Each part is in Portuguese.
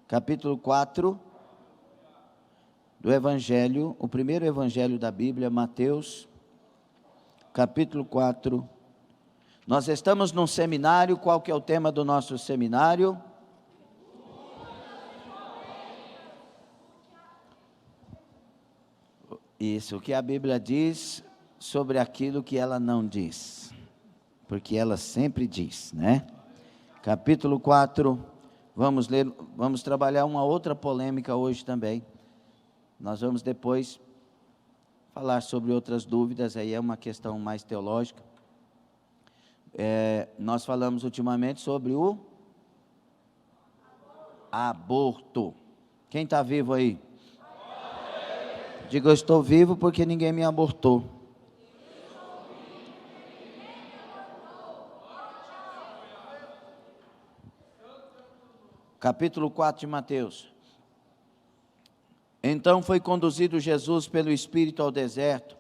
capítulo 4 do Evangelho, o primeiro Evangelho da Bíblia, Mateus, capítulo 4. Nós estamos num seminário. Qual que é o tema do nosso seminário? Isso, o que a Bíblia diz sobre aquilo que ela não diz, porque ela sempre diz, né? Capítulo 4, vamos ler, vamos trabalhar uma outra polêmica hoje também. Nós vamos depois falar sobre outras dúvidas, aí é uma questão mais teológica. Nós falamos ultimamente sobre o aborto. Quem está vivo aí? Diga, eu estou vivo porque ninguém me abortou. Capítulo 4 de Mateus. Então foi conduzido Jesus pelo Espírito ao deserto,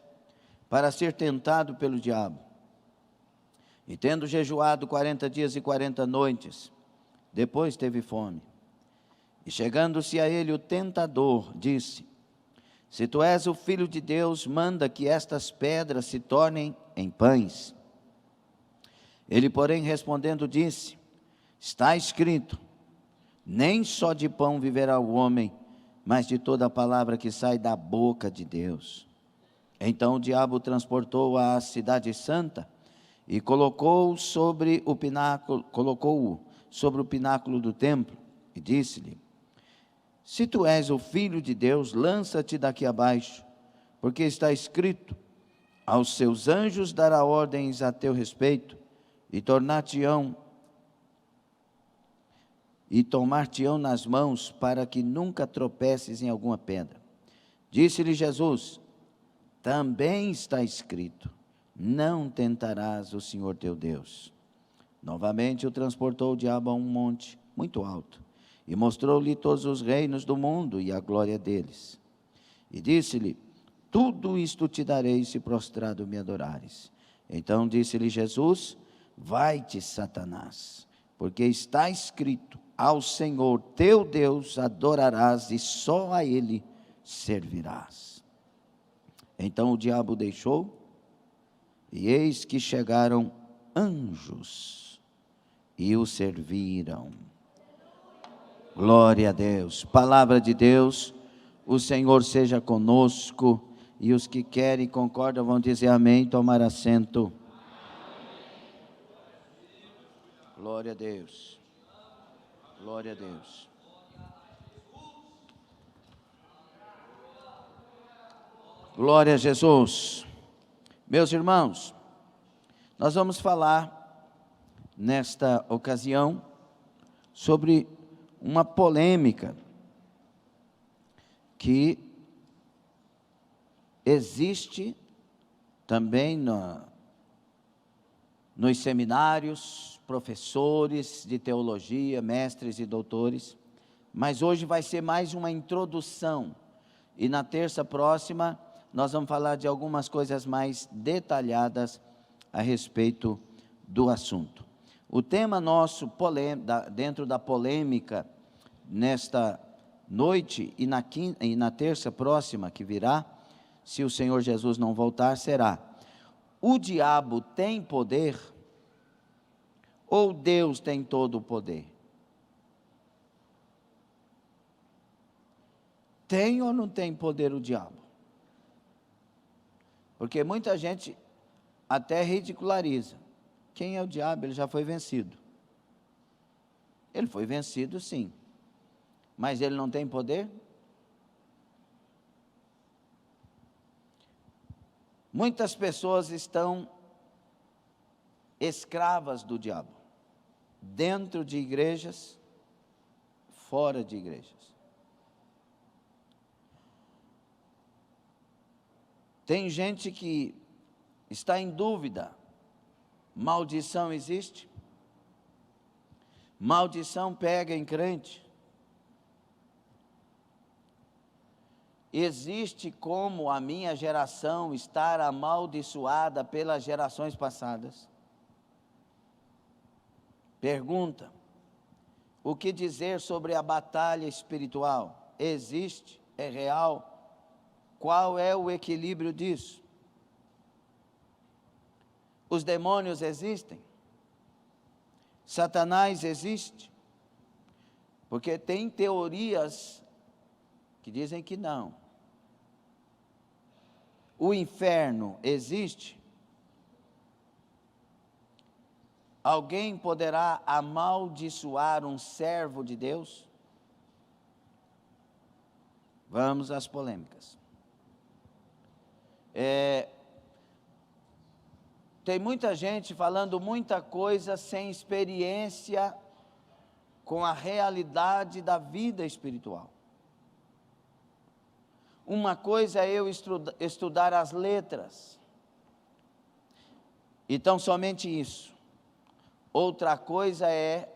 para ser tentado pelo diabo. E tendo jejuado 40 dias e 40 noites, depois teve fome. E chegando-se a ele o tentador, disse: se tu és o Filho de Deus, manda que estas pedras se tornem em pães. Ele, porém, respondendo, disse: está escrito, nem só de pão viverá o homem, mas de toda a palavra que sai da boca de Deus. Então o diabo o transportou à cidade santa e colocou-o sobre o pináculo do templo e disse-lhe: se tu és o Filho de Deus, lança-te daqui abaixo, porque está escrito: aos seus anjos dará ordens a teu respeito, e tomar-te-ão nas mãos, para que nunca tropeces em alguma pedra. Disse-lhe Jesus: também está escrito: não tentarás o Senhor teu Deus. Novamente o transportou o diabo a um monte muito alto, e mostrou-lhe todos os reinos do mundo e a glória deles. E disse-lhe: tudo isto te darei, se prostrado me adorares. Então disse-lhe Jesus: vai-te, Satanás, porque está escrito: ao Senhor teu Deus adorarás, e só a Ele servirás. Então o diabo deixou, e eis que chegaram anjos e o serviram. Glória a Deus. Palavra de Deus. O Senhor seja conosco. E os que querem e concordam vão dizer amém. Tomar assento. Glória a Deus. Glória a Deus. Glória a Jesus. Meus irmãos, nós vamos falar nesta ocasião sobre uma polêmica que existe também nos seminários, professores de teologia, mestres e doutores, mas hoje vai ser mais uma introdução, e na terça próxima nós vamos falar de algumas coisas mais detalhadas a respeito do assunto. O tema nosso, dentro da polêmica, nesta noite e na terça próxima que virá, se o Senhor Jesus não voltar, será: o diabo tem poder ou Deus tem todo o poder? Tem ou não tem poder o diabo? Porque muita gente até ridiculariza. Quem é o diabo? Ele já foi vencido. Ele foi vencido, sim. Mas ele não tem poder? Muitas pessoas estão escravas do diabo, dentro de igrejas, fora de igrejas. Tem gente que está em dúvida: maldição existe? Maldição pega em crente? Existe como a minha geração estar amaldiçoada pelas gerações passadas? Pergunta: o que dizer sobre a batalha espiritual? Existe? É real? Qual é o equilíbrio disso? Os demônios existem? Satanás existe? Porque tem teorias que dizem que não. O inferno existe? Alguém poderá amaldiçoar um servo de Deus? Vamos às polêmicas. Tem muita gente falando muita coisa sem experiência com a realidade da vida espiritual. Uma coisa é eu estudar as letras, então somente isso. Outra coisa é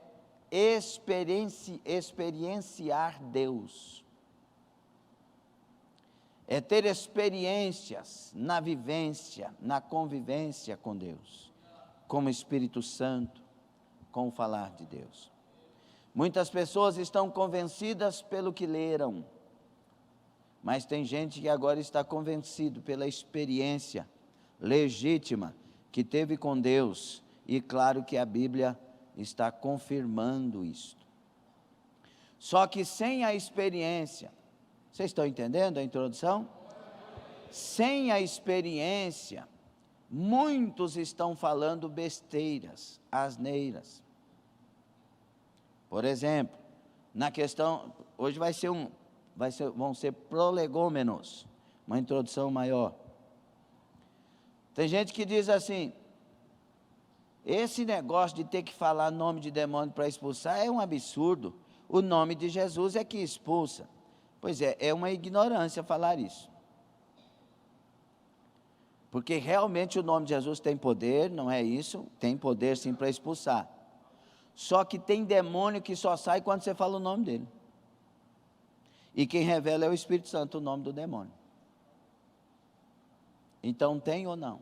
experienciar Deus. É ter experiências na vivência, na convivência com Deus, com o Espírito Santo, com o falar de Deus. Muitas pessoas estão convencidas pelo que leram, mas tem gente que agora está convencido pela experiência legítima que teve com Deus, e claro que a Bíblia está confirmando isto. Só que sem a experiência, vocês estão entendendo a introdução? Sem a experiência, muitos estão falando besteiras, asneiras. Por exemplo, na questão, hoje vão ser prolegômenos, uma introdução maior. Tem gente que diz assim: esse negócio de ter que falar nome de demônio para expulsar é um absurdo. O nome de Jesus é que expulsa. Pois é uma ignorância falar isso. Porque realmente o nome de Jesus tem poder, não é isso? Tem poder sim para expulsar. Só que tem demônio que só sai quando você fala o nome dele. E quem revela é o Espírito Santo, o nome do demônio. Então tem ou não?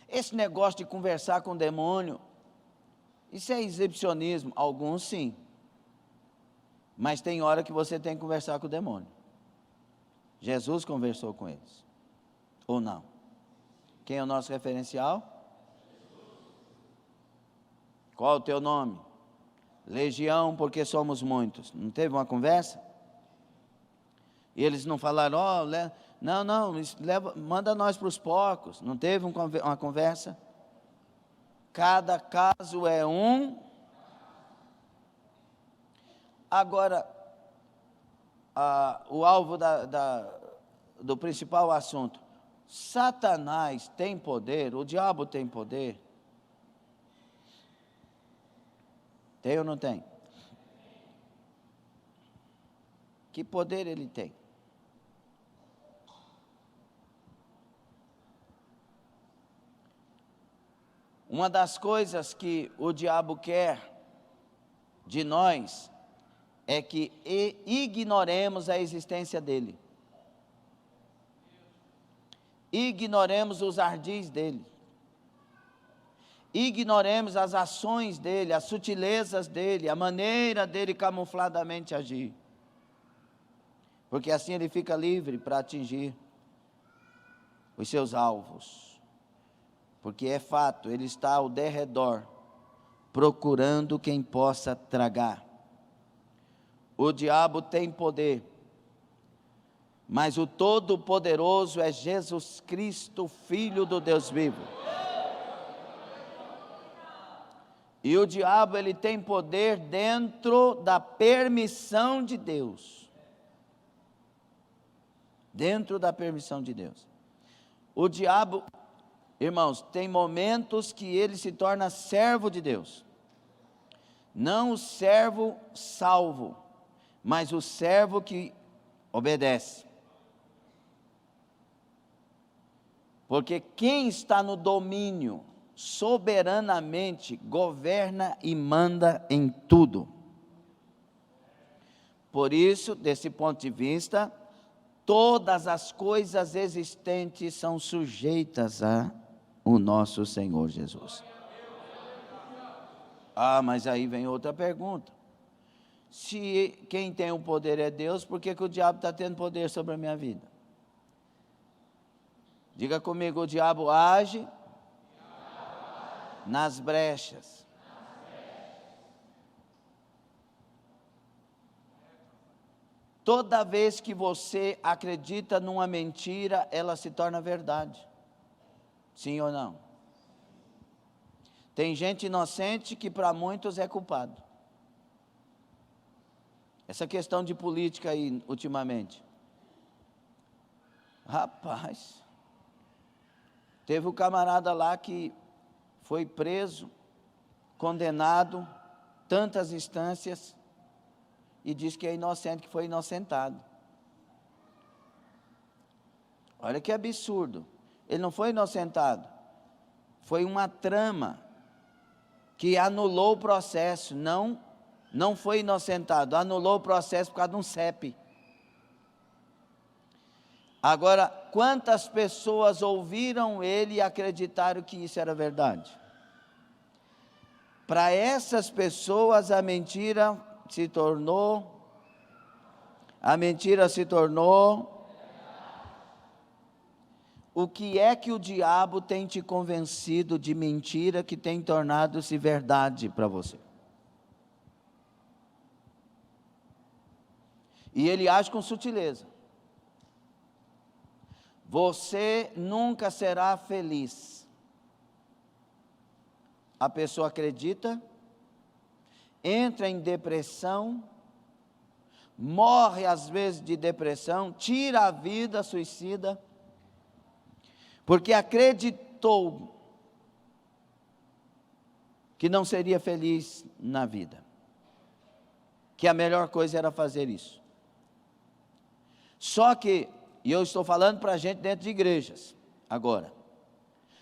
Esse negócio de conversar com o demônio, isso é exibicionismo? Alguns sim. Mas tem hora que você tem que conversar com o demônio. Jesus conversou com eles. Ou não? Quem é o nosso referencial? Qual o teu nome? Legião, porque somos muitos. Não teve uma conversa? E eles não falaram: manda nós para os porcos. Não teve uma conversa? Cada caso é um. Agora, o alvo do principal assunto: Satanás tem poder? O diabo tem poder? Tem ou não tem? Que poder ele tem? Uma das coisas que o diabo quer de nós é que ignoremos a existência dele. Ignoremos os ardis dele. Ignoremos as ações dele, as sutilezas dele, a maneira dele camufladamente agir. Porque assim ele fica livre para atingir os seus alvos. Porque é fato, ele está ao derredor, procurando quem possa tragar. O diabo tem poder, mas o Todo-Poderoso é Jesus Cristo, Filho do Deus vivo. E o diabo, ele tem poder dentro da permissão de Deus. Dentro da permissão de Deus. O diabo, irmãos, tem momentos que ele se torna servo de Deus. Não o servo salvo, mas o servo que obedece. Porque quem está no domínio soberanamente governa e manda em tudo. Por isso, desse ponto de vista, todas as coisas existentes são sujeitas ao nosso Senhor Jesus. Ah, mas aí vem outra pergunta. Se quem tem o poder é Deus, por que o diabo está tendo poder sobre a minha vida? Diga comigo, o diabo age nas brechas. Toda vez que você acredita numa mentira, ela se torna verdade. Sim ou não? Tem gente inocente que para muitos é culpado. Essa questão de política aí, ultimamente. Rapaz, teve um camarada lá que foi preso, condenado, tantas instâncias, e diz que é inocente, que foi inocentado. Olha que absurdo. Ele não foi inocentado. Foi uma trama que anulou o processo. Não foi inocentado. Anulou o processo por causa de um CEP. Agora, quantas pessoas ouviram ele e acreditaram que isso era verdade? Para essas pessoas a mentira se tornou. O que é que o diabo tem te convencido de mentira que tem tornado-se verdade para você? E ele age com sutileza. Você nunca será feliz. A pessoa acredita, entra em depressão, morre às vezes de depressão, tira a vida, suicida, porque acreditou que não seria feliz na vida, que a melhor coisa era fazer isso. Só que, e eu estou falando para a gente dentro de igrejas, agora,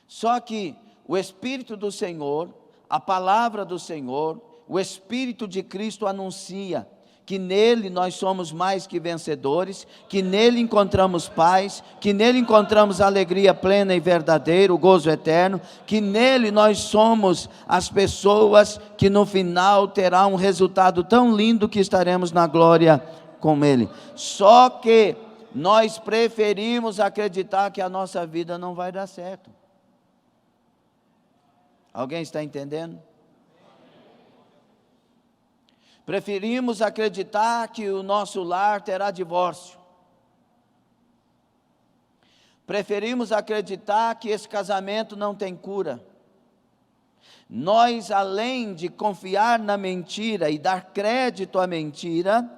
só que o Espírito do Senhor, a palavra do Senhor, o Espírito de Cristo anuncia que nele nós somos mais que vencedores, que nele encontramos paz, que nele encontramos alegria plena e verdadeira, o gozo eterno, que nele nós somos as pessoas que no final terá um resultado tão lindo que estaremos na glória com ele. Só que nós preferimos acreditar que a nossa vida não vai dar certo. Alguém está entendendo? Preferimos acreditar que o nosso lar terá divórcio. Preferimos acreditar que esse casamento não tem cura. Nós, além de confiar na mentira e dar crédito à mentira,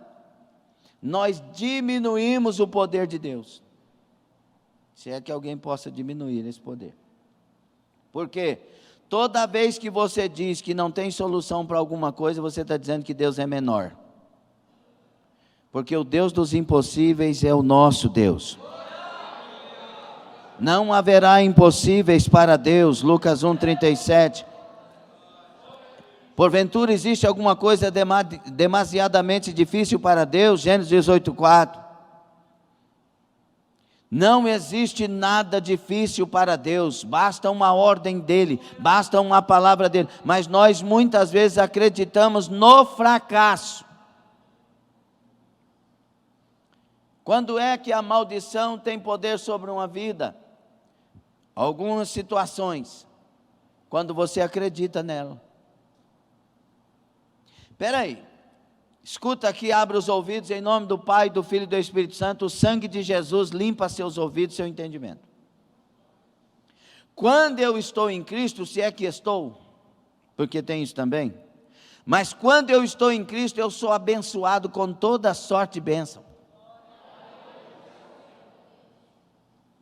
nós diminuímos o poder de Deus. Se é que alguém possa diminuir esse poder. Por quê? Toda vez que você diz que não tem solução para alguma coisa, você está dizendo que Deus é menor. Porque o Deus dos impossíveis é o nosso Deus. Não haverá impossíveis para Deus. Lucas 1:37. Porventura existe alguma coisa demasiadamente difícil para Deus? Gênesis 18:4. Não existe nada difícil para Deus, basta uma ordem dEle, basta uma palavra dEle, mas nós muitas vezes acreditamos no fracasso. Quando é que a maldição tem poder sobre uma vida? Algumas situações, quando você acredita nela. Espera aí. Escuta aqui, abre os ouvidos, em nome do Pai, do Filho e do Espírito Santo. O sangue de Jesus limpa seus ouvidos, seu entendimento. Quando eu estou em Cristo, se é que estou, porque tem isso também, mas quando eu estou em Cristo, eu sou abençoado com toda sorte de bênção.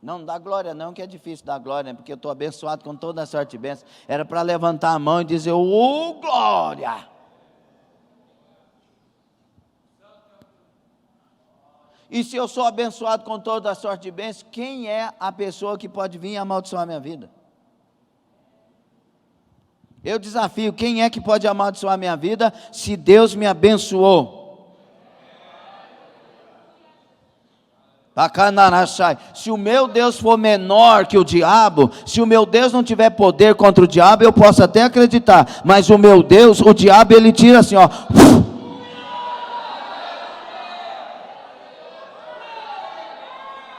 Não dá glória não, que é difícil dar glória, porque eu estou abençoado com toda sorte de bênção. Era para levantar a mão e dizer, glória! E se eu sou abençoado com toda a sorte de bênçãos, quem é a pessoa que pode vir amaldiçoar a minha vida? Eu desafio, quem é que pode amaldiçoar a minha vida, se Deus me abençoou? Se o meu Deus for menor que o diabo, se o meu Deus não tiver poder contra o diabo, eu posso até acreditar, mas o meu Deus, o diabo, ele tira assim, ó.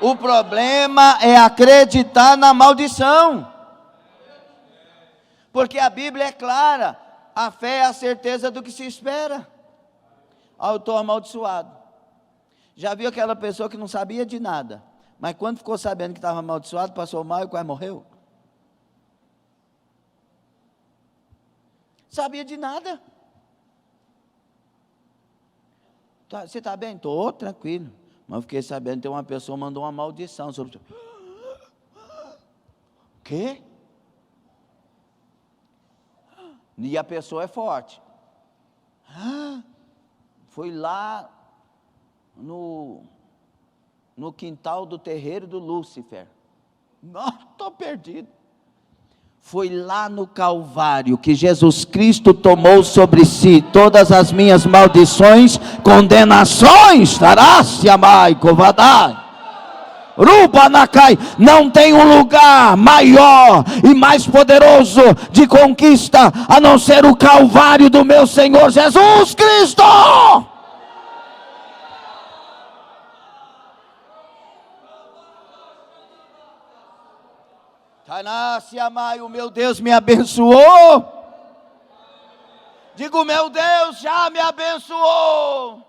O problema é acreditar na maldição, porque a Bíblia é clara, a fé é a certeza do que se espera. Eu estou amaldiçoado. Já viu aquela pessoa que não sabia de nada, mas quando ficou sabendo que estava amaldiçoado, passou mal e quase morreu? Sabia de nada. Você está bem? Estou tranquilo. Mas eu fiquei sabendo que tem uma pessoa que mandou uma maldição sobre o quê? E a pessoa é forte. Foi lá no quintal do terreiro do Lúcifer. Não, estou perdido. Foi lá no Calvário que Jesus Cristo tomou sobre si todas as minhas maldições, condenações. Não tem um lugar maior e mais poderoso de conquista a não ser o Calvário do meu Senhor Jesus Cristo. O meu Deus me abençoou. Digo, meu Deus já me abençoou.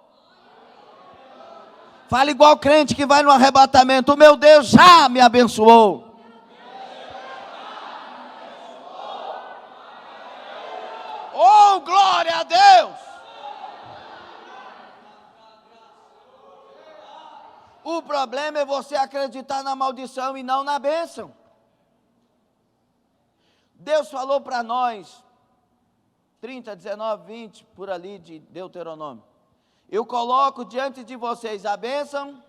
Fala igual crente que vai no arrebatamento. O meu Deus já me abençoou. Oh, glória a Deus. O problema é você acreditar na maldição e não na bênção. Deus falou para nós, 30, 19, 20, por ali de Deuteronômio. Eu coloco diante de vocês a bênção,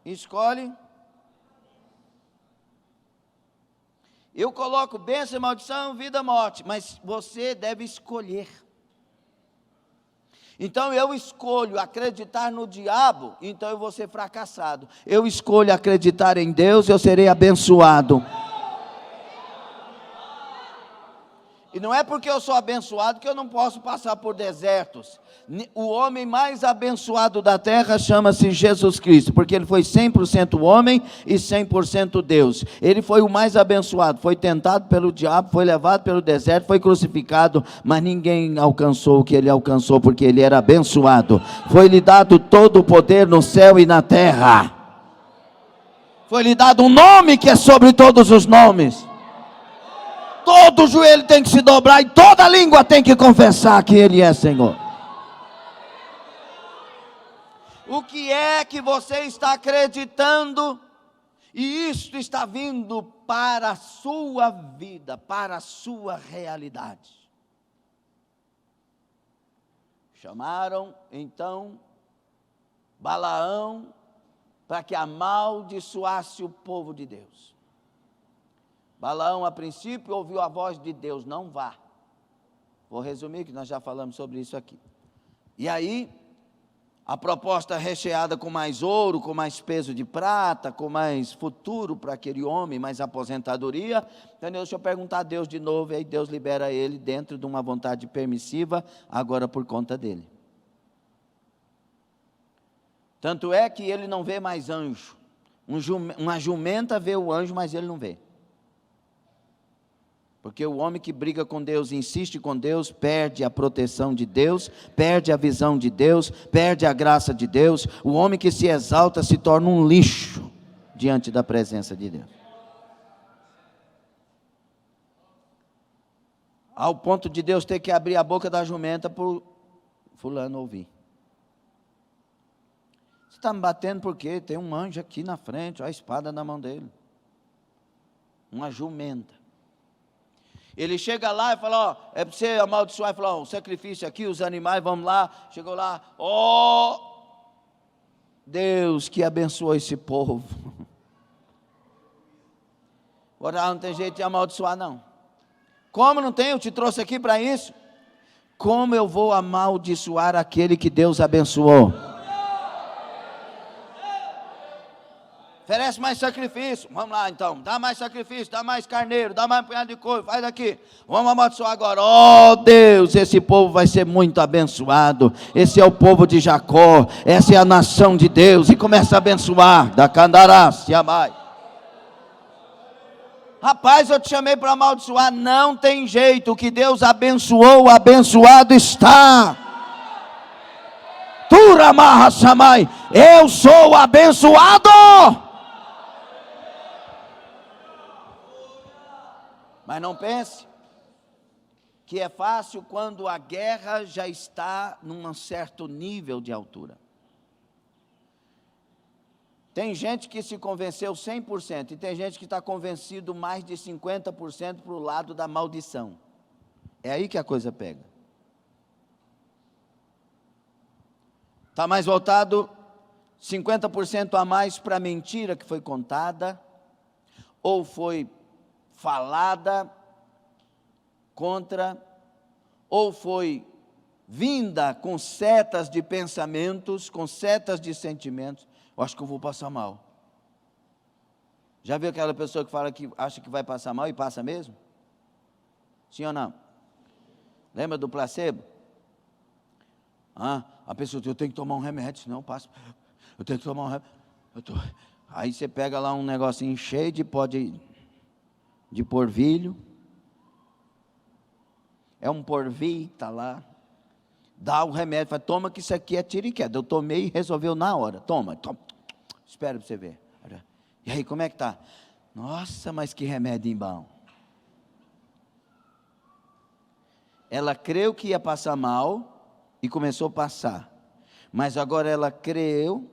escolhe. Eu coloco bênção, maldição, vida, morte, mas você deve escolher. Então eu escolho acreditar no diabo, então eu vou ser fracassado. Eu escolho acreditar em Deus, eu serei abençoado. E não é porque eu sou abençoado que eu não posso passar por desertos. O homem mais abençoado da terra chama-se Jesus Cristo, porque ele foi 100% homem e 100% Deus. Ele foi o mais abençoado, foi tentado pelo diabo, foi levado pelo deserto, foi crucificado, mas ninguém alcançou o que ele alcançou, porque ele era abençoado. Foi-lhe dado todo o poder no céu e na terra. Foi-lhe dado um nome que é sobre todos os nomes. Todo joelho tem que se dobrar e toda língua tem que confessar que Ele é Senhor. O que é que você está acreditando? E isto está vindo para a sua vida, para a sua realidade. Chamaram então Balaão para que amaldiçoasse o povo de Deus. Balaão, a princípio, ouviu a voz de Deus, não vá. Vou resumir, que nós já falamos sobre isso aqui. E aí, a proposta recheada com mais ouro, com mais peso de prata, com mais futuro para aquele homem, mais aposentadoria. Entendeu? Deixa eu perguntar a Deus de novo, e aí Deus libera ele dentro de uma vontade permissiva, agora por conta dele. Tanto é que ele não vê mais anjo. Uma jumenta vê o anjo, mas ele não vê. Porque o homem que briga com Deus, insiste com Deus, perde a proteção de Deus, perde a visão de Deus, perde a graça de Deus. O homem que se exalta se torna um lixo diante da presença de Deus. Ao ponto de Deus ter que abrir a boca da jumenta para o fulano ouvir. Você está me batendo porque tem um anjo aqui na frente, a espada na mão dele. Uma jumenta. Ele chega lá e fala, ó, é para você amaldiçoar, e fala, ó, o sacrifício aqui, os animais, vamos lá. Chegou lá, ó, Deus que abençoou esse povo. Agora não tem jeito de amaldiçoar não. Como não tem? Eu te trouxe aqui para isso. Como eu vou amaldiçoar aquele que Deus abençoou? Oferece mais sacrifício. Vamos lá então, dá mais sacrifício, dá mais carneiro, dá mais um punhado de couro, faz aqui. Vamos amaldiçoar agora. Oh Deus, esse povo vai ser muito abençoado. Esse é o povo de Jacó, essa é a nação de Deus. E começa a abençoar. Da Candará, se amai. Rapaz, eu te chamei para amaldiçoar, não tem jeito. O que Deus abençoou, abençoado está. Turamarra Samai, eu sou abençoado. Mas não pense que é fácil quando a guerra já está num certo nível de altura. Tem gente que se convenceu 100% e tem gente que está convencido mais de 50% para o lado da maldição. É aí que a coisa pega. Está mais voltado 50% a mais para a mentira que foi contada, ou foi falada contra, ou foi vinda com setas de pensamentos, com setas de sentimentos. Eu acho que eu vou passar mal. Já viu aquela pessoa que fala que acha que vai passar mal e passa mesmo? Sim ou não? Lembra do placebo? A pessoa, eu tenho que tomar um remédio, senão eu passo. Eu tenho que tomar um remédio. Aí você pega lá um negocinho cheio de pó de porvilho. É um porvir, está lá. Dá o remédio, fala, toma que isso aqui é tiro e queda. Eu tomei e resolveu na hora. Toma. Espera para você ver. E aí, como é que está? Nossa, mas que remédio bom. Ela creu que ia passar mal e começou a passar. Mas agora ela creu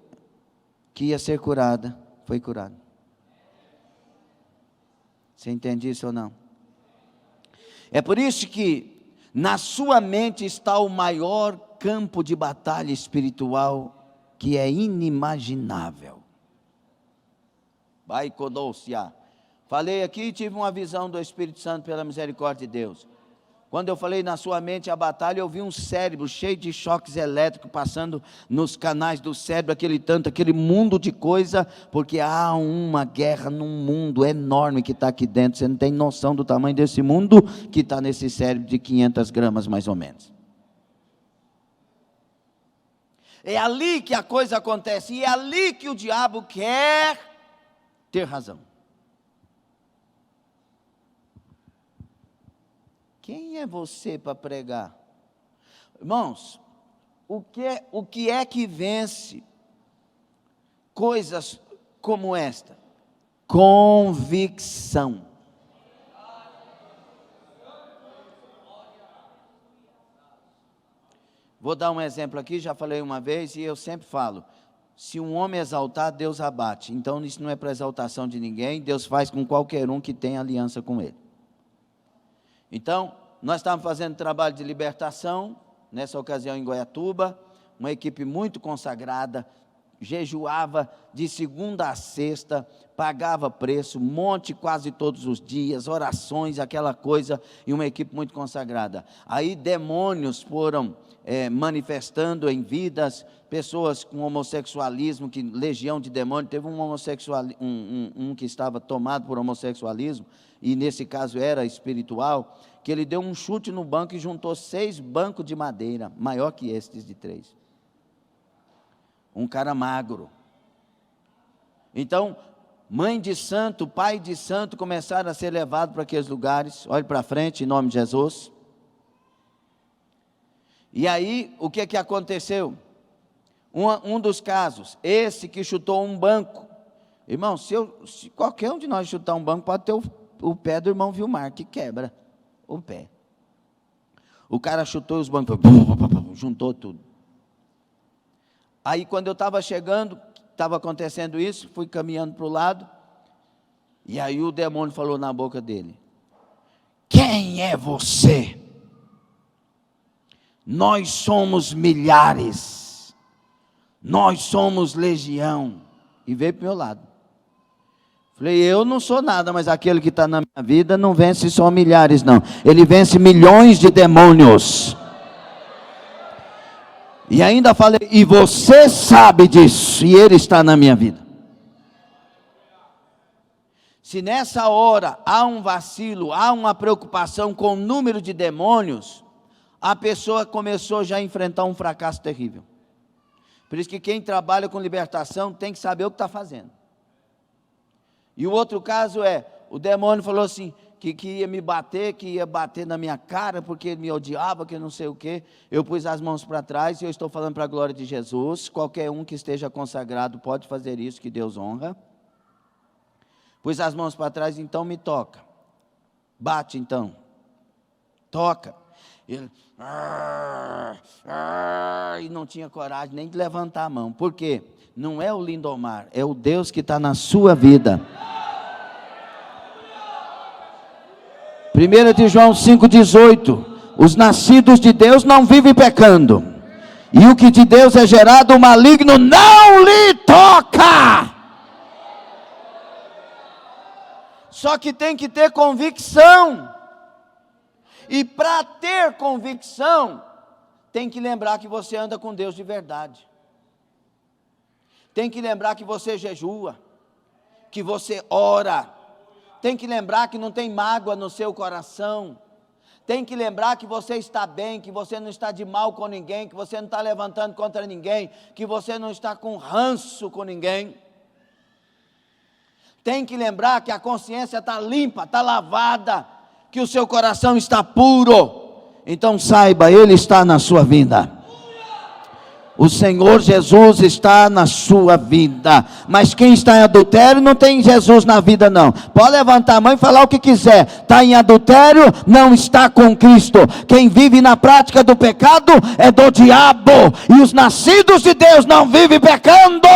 que ia ser curada. Foi curada. Você entende isso ou não? É por isso que na sua mente está o maior campo de batalha espiritual que é inimaginável. Vai Codócia. Falei aqui e tive uma visão do Espírito Santo pela misericórdia de Deus. Quando eu falei na sua mente a batalha, eu vi um cérebro cheio de choques elétricos passando nos canais do cérebro, aquele mundo de coisa, porque há uma guerra num mundo enorme que está aqui dentro. Você não tem noção do tamanho desse mundo que está nesse cérebro de 500 gramas mais ou menos. É ali que a coisa acontece, e é ali que o diabo quer ter razão. Quem é você para pregar? Irmãos, o que é que vence coisas como esta? Convicção. Vou dar um exemplo aqui, já falei uma vez e eu sempre falo, se um homem exaltar, Deus abate. Então isso não é para exaltação de ninguém, Deus faz com qualquer um que tenha aliança com Ele. Então, nós estávamos fazendo trabalho de libertação, nessa ocasião em Goiatuba, uma equipe muito consagrada, jejuava de segunda a sexta, pagava preço, monte quase todos os dias, orações, aquela coisa, e uma equipe muito consagrada. Aí demônios foram manifestando em vidas, pessoas com homossexualismo, que legião de demônios, teve um que estava tomado por homossexualismo, e nesse caso era espiritual, que ele deu um chute no banco e juntou 6 bancos de madeira, maior que estes de 3. Um cara magro. Então, mãe de santo, pai de santo, começaram a ser levados para aqueles lugares. Olhe para frente, em nome de Jesus. E aí, o que aconteceu? Um dos casos, esse que chutou um banco. Irmão, se qualquer um de nós chutar um banco, pode ter o pé do irmão Vilmar, que quebra o pé. O cara chutou os bancos, juntou tudo. Aí quando eu estava chegando, estava acontecendo isso, fui caminhando para o lado, e aí o demônio falou na boca dele, quem é você? Nós somos milhares, nós somos legião, e veio para o meu lado. Falei, eu não sou nada, mas aquele que está na minha vida não vence só milhares não, ele vence milhões de demônios. E ainda falei, e você sabe disso, e ele está na minha vida. Se nessa hora há um vacilo, há uma preocupação com o número de demônios, a pessoa começou já a enfrentar um fracasso terrível. Por isso que quem trabalha com libertação tem que saber o que está fazendo. E o outro caso é, o demônio falou assim, que ia me bater, que ia bater na minha cara, porque ele me odiava, que não sei o quê. Eu pus as mãos para trás e eu estou falando para a glória de Jesus. Qualquer um que esteja consagrado pode fazer isso, que Deus honra. Pus as mãos para trás, então me toca. Bate então. Toca. Ele, e não tinha coragem nem de levantar a mão. Por quê? Não é o Lindomar, é o Deus que está na sua vida. 1 de João 5,18. Os nascidos de Deus não vivem pecando. E o que de Deus é gerado, o maligno não lhe toca. Só que tem que ter convicção. E para ter convicção, tem que lembrar que você anda com Deus de verdade. Tem que lembrar que você jejua, que você ora. Tem que lembrar que não tem mágoa no seu coração. Tem que lembrar que você está bem, que você não está de mal com ninguém, que você não está levantando contra ninguém, que você não está com ranço com ninguém. Tem que lembrar que a consciência está limpa, está lavada, que o seu coração está puro. Então saiba, Ele está na sua vida. O Senhor Jesus está na sua vida. Mas quem está em adultério não tem Jesus na vida não. Pode levantar a mão e falar o que quiser. Está em adultério, não está com Cristo. Quem vive na prática do pecado é do diabo. E os nascidos de Deus não vivem pecando.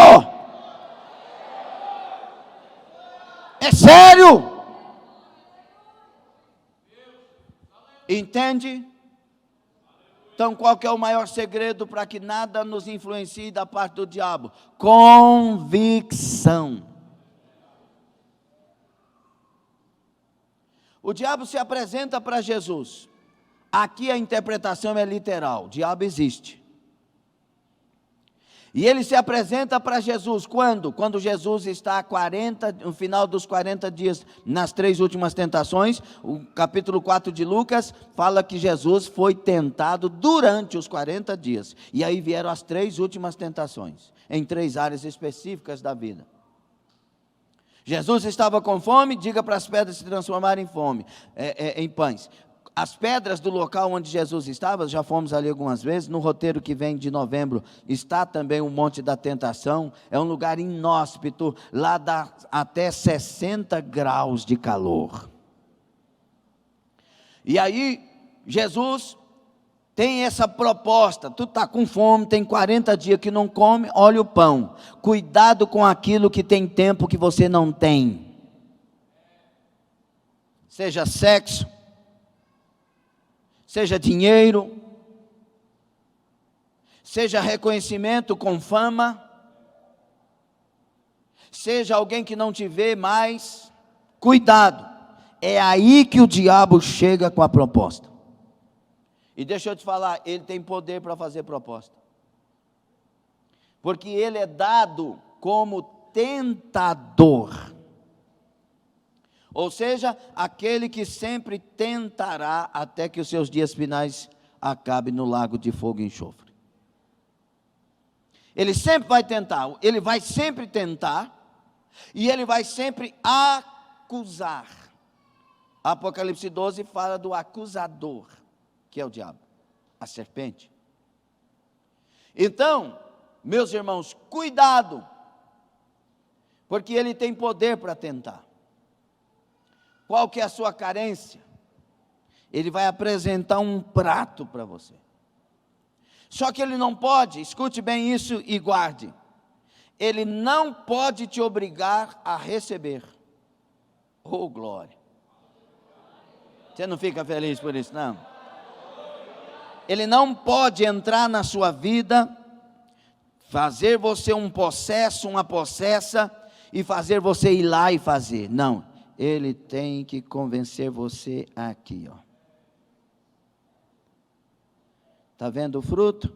É sério. Entende? Então qual que é o maior segredo para que nada nos influencie da parte do diabo? Convicção. O diabo se apresenta para Jesus. Aqui a interpretação é literal, o diabo existe. E ele se apresenta para Jesus, quando? Quando Jesus está no final dos 40 dias, nas 3 últimas tentações. O capítulo 4 de Lucas fala que Jesus foi tentado durante os 40 dias. E aí vieram as 3 últimas tentações, em 3 áreas específicas da vida. Jesus estava com fome, diga para as pedras se transformarem em pães. As pedras do local onde Jesus estava, já fomos ali algumas vezes, no roteiro que vem de novembro, está também o Monte da Tentação, é um lugar inóspito, lá dá até 60 graus de calor. E aí, Jesus tem essa proposta, tu está com fome, tem 40 dias que não come, olha o pão, cuidado com aquilo que tem tempo que você não tem, seja sexo, seja dinheiro, seja reconhecimento com fama, seja alguém que não te vê mais, cuidado, é aí que o diabo chega com a proposta. E deixa eu te falar, ele tem poder para fazer proposta, porque ele é dado como tentador. Ou seja, aquele que sempre tentará até que os seus dias finais acabem no lago de fogo e enxofre. Ele sempre vai tentar, ele vai sempre tentar, e ele vai sempre acusar. Apocalipse 12 fala do acusador, que é o diabo, a serpente. Então, meus irmãos, cuidado, porque ele tem poder para tentar. Qual que é a sua carência? Ele vai apresentar um prato para você. Só que ele não pode, escute bem isso e guarde. Ele não pode te obrigar a receber. Oh, glória. Você não fica feliz por isso, não? Ele não pode entrar na sua vida, fazer você um possesso, uma possessa, e fazer você ir lá e fazer. Não. Ele tem que convencer você aqui, ó. Está vendo o fruto?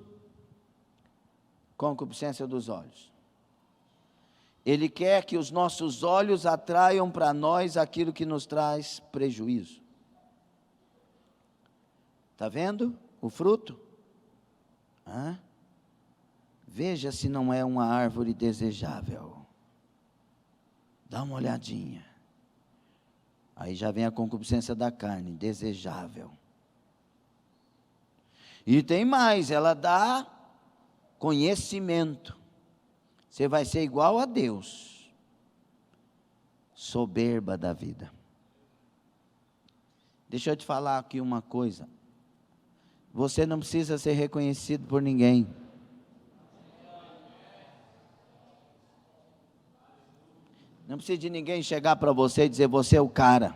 Concupiscência dos olhos. Ele quer que os nossos olhos atraiam para nós aquilo que nos traz prejuízo. Está vendo o fruto? Veja se não é uma árvore desejável. Dá uma olhadinha. Aí já vem a concupiscência da carne, desejável. E tem mais, ela dá conhecimento. Você vai ser igual a Deus. Soberba da vida. Deixa eu te falar aqui uma coisa. Você não precisa ser reconhecido por ninguém. Não precisa de ninguém chegar para você e dizer, você é o cara.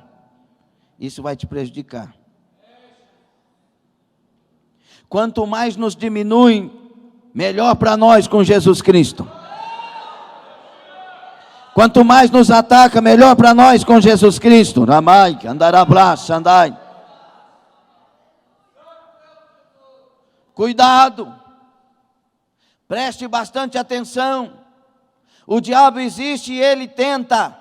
Isso vai te prejudicar. Quanto mais nos diminuem, melhor para nós com Jesus Cristo. Quanto mais nos ataca, melhor para nós com Jesus Cristo. Ramai, andarablas, andai. Cuidado. Preste bastante atenção. O diabo existe e ele tenta.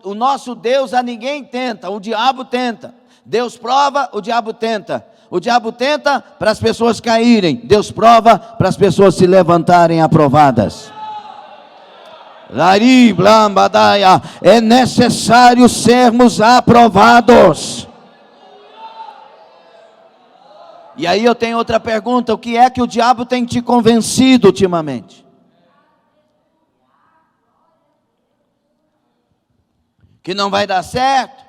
O nosso Deus a ninguém tenta, o diabo tenta. Deus prova, o diabo tenta. O diabo tenta para as pessoas caírem. Deus prova para as pessoas se levantarem aprovadas. É necessário sermos aprovados. E aí eu tenho outra pergunta. O que é que o diabo tem te convencido ultimamente? Que não vai dar certo?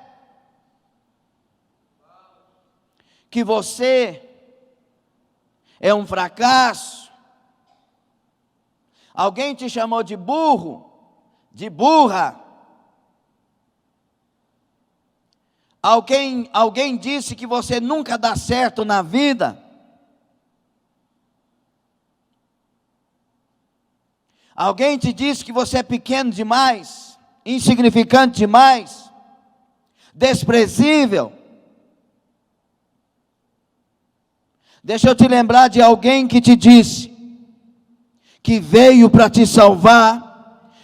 Que você é um fracasso? Alguém te chamou de burro? De burra? Alguém disse que você nunca dá certo na vida? Alguém te disse que você é pequeno demais? Insignificante demais? Desprezível? Deixa eu te lembrar de alguém que te disse que veio para te salvar,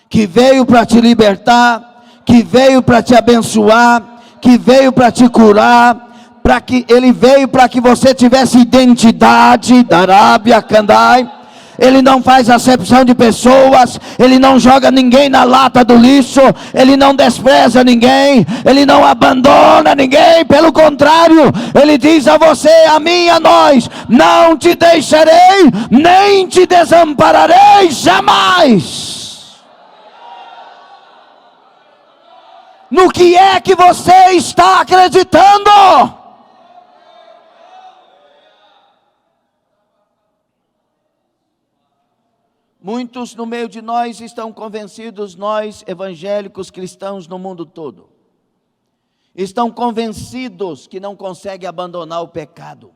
que veio para te libertar, que veio para te abençoar, que veio para te curar, ele veio para que você tivesse identidade, Darábia, Candai. Ele não faz acepção de pessoas, ele não joga ninguém na lata do lixo, ele não despreza ninguém, ele não abandona ninguém, pelo contrário, ele diz a você, a mim e a nós, não te deixarei, nem te desampararei, jamais. No que é que você está acreditando? Muitos no meio de nós estão convencidos, nós evangélicos cristãos no mundo todo, estão convencidos que não conseguem abandonar o pecado.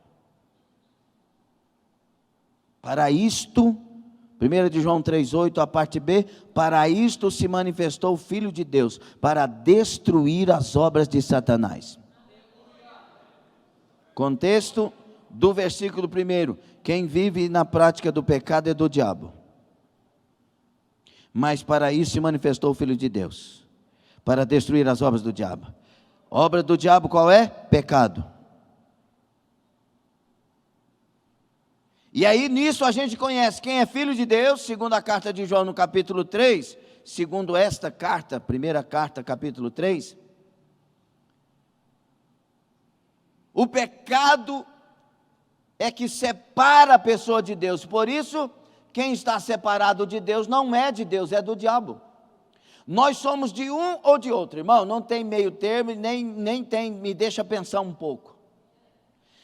Para isto, 1 de João 3,8, a parte B, para isto se manifestou o Filho de Deus, para destruir as obras de Satanás. Contexto do versículo 1, quem vive na prática do pecado é do diabo. Mas para isso se manifestou o Filho de Deus, para destruir as obras do diabo. Obra do diabo qual é? Pecado. E aí nisso a gente conhece quem é filho de Deus, segundo a carta de João no capítulo 3, segundo esta carta, primeira carta, capítulo 3. O pecado é que separa a pessoa de Deus, por isso quem está separado de Deus não é de Deus, é do diabo. Nós somos de um ou de outro, irmão, não tem meio termo, nem tem, me deixa pensar um pouco.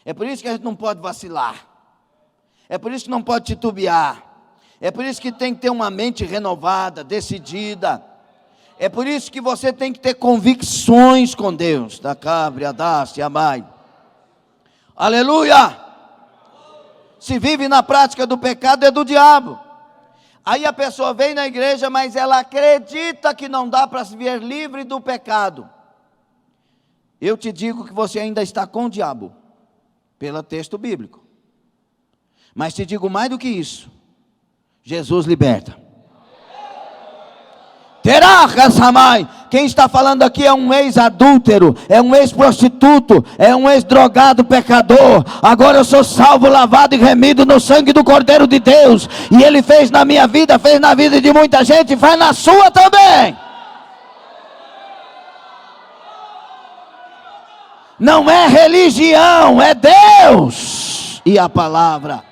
É por isso que a gente não pode vacilar, é por isso que não pode titubear, é por isso que tem que ter uma mente renovada, decidida, é por isso que você tem que ter convicções com Deus, da cabra, da se amai. Aleluia! Se vive na prática do pecado é do diabo. Aí a pessoa vem na igreja, mas ela acredita que não dá para se ver livre do pecado. Eu te digo que você ainda está com o diabo, pelo texto bíblico. Mas te digo mais do que isso, Jesus liberta. Terá Rassamai. Quem está falando aqui é um ex-adúltero, é um ex-prostituto, é um ex-drogado pecador. Agora eu sou salvo, lavado e remido no sangue do Cordeiro de Deus. E Ele fez na minha vida, fez na vida de muita gente, faz na sua também. Não é religião, é Deus e a palavra.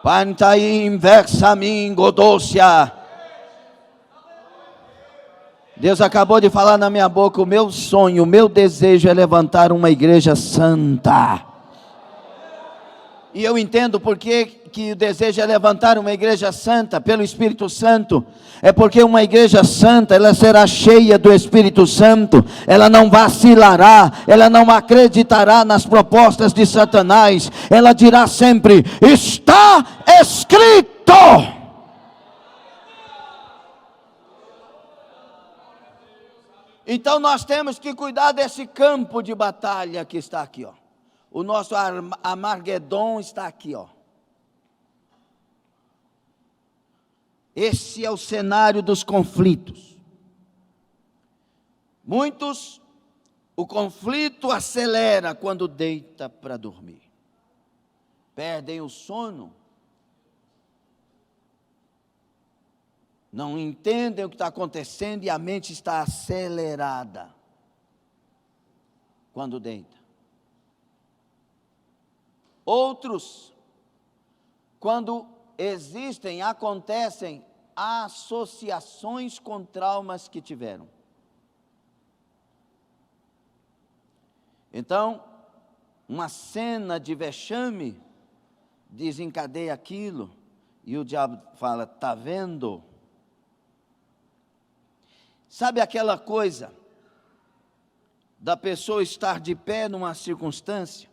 Pantaim vexamin godócia. Deus acabou de falar na minha boca, o meu sonho, o meu desejo é levantar uma igreja santa. E eu entendo porque que o desejo é levantar uma igreja santa pelo Espírito Santo. É porque uma igreja santa, ela será cheia do Espírito Santo. Ela não vacilará, ela não acreditará nas propostas de Satanás. Ela dirá sempre: está escrito. Então nós temos que cuidar desse campo de batalha que está aqui, ó. O nosso Armagedon está aqui, ó. Esse é o cenário dos conflitos. Muitos, o conflito acelera quando deita para dormir. Perdem o sono. Não entendem o que está acontecendo e a mente está acelerada quando deita. Outros, quando acontecem associações com traumas que tiveram. Então, uma cena de vexame desencadeia aquilo e o diabo fala: está vendo? Sabe aquela coisa da pessoa estar de pé numa circunstância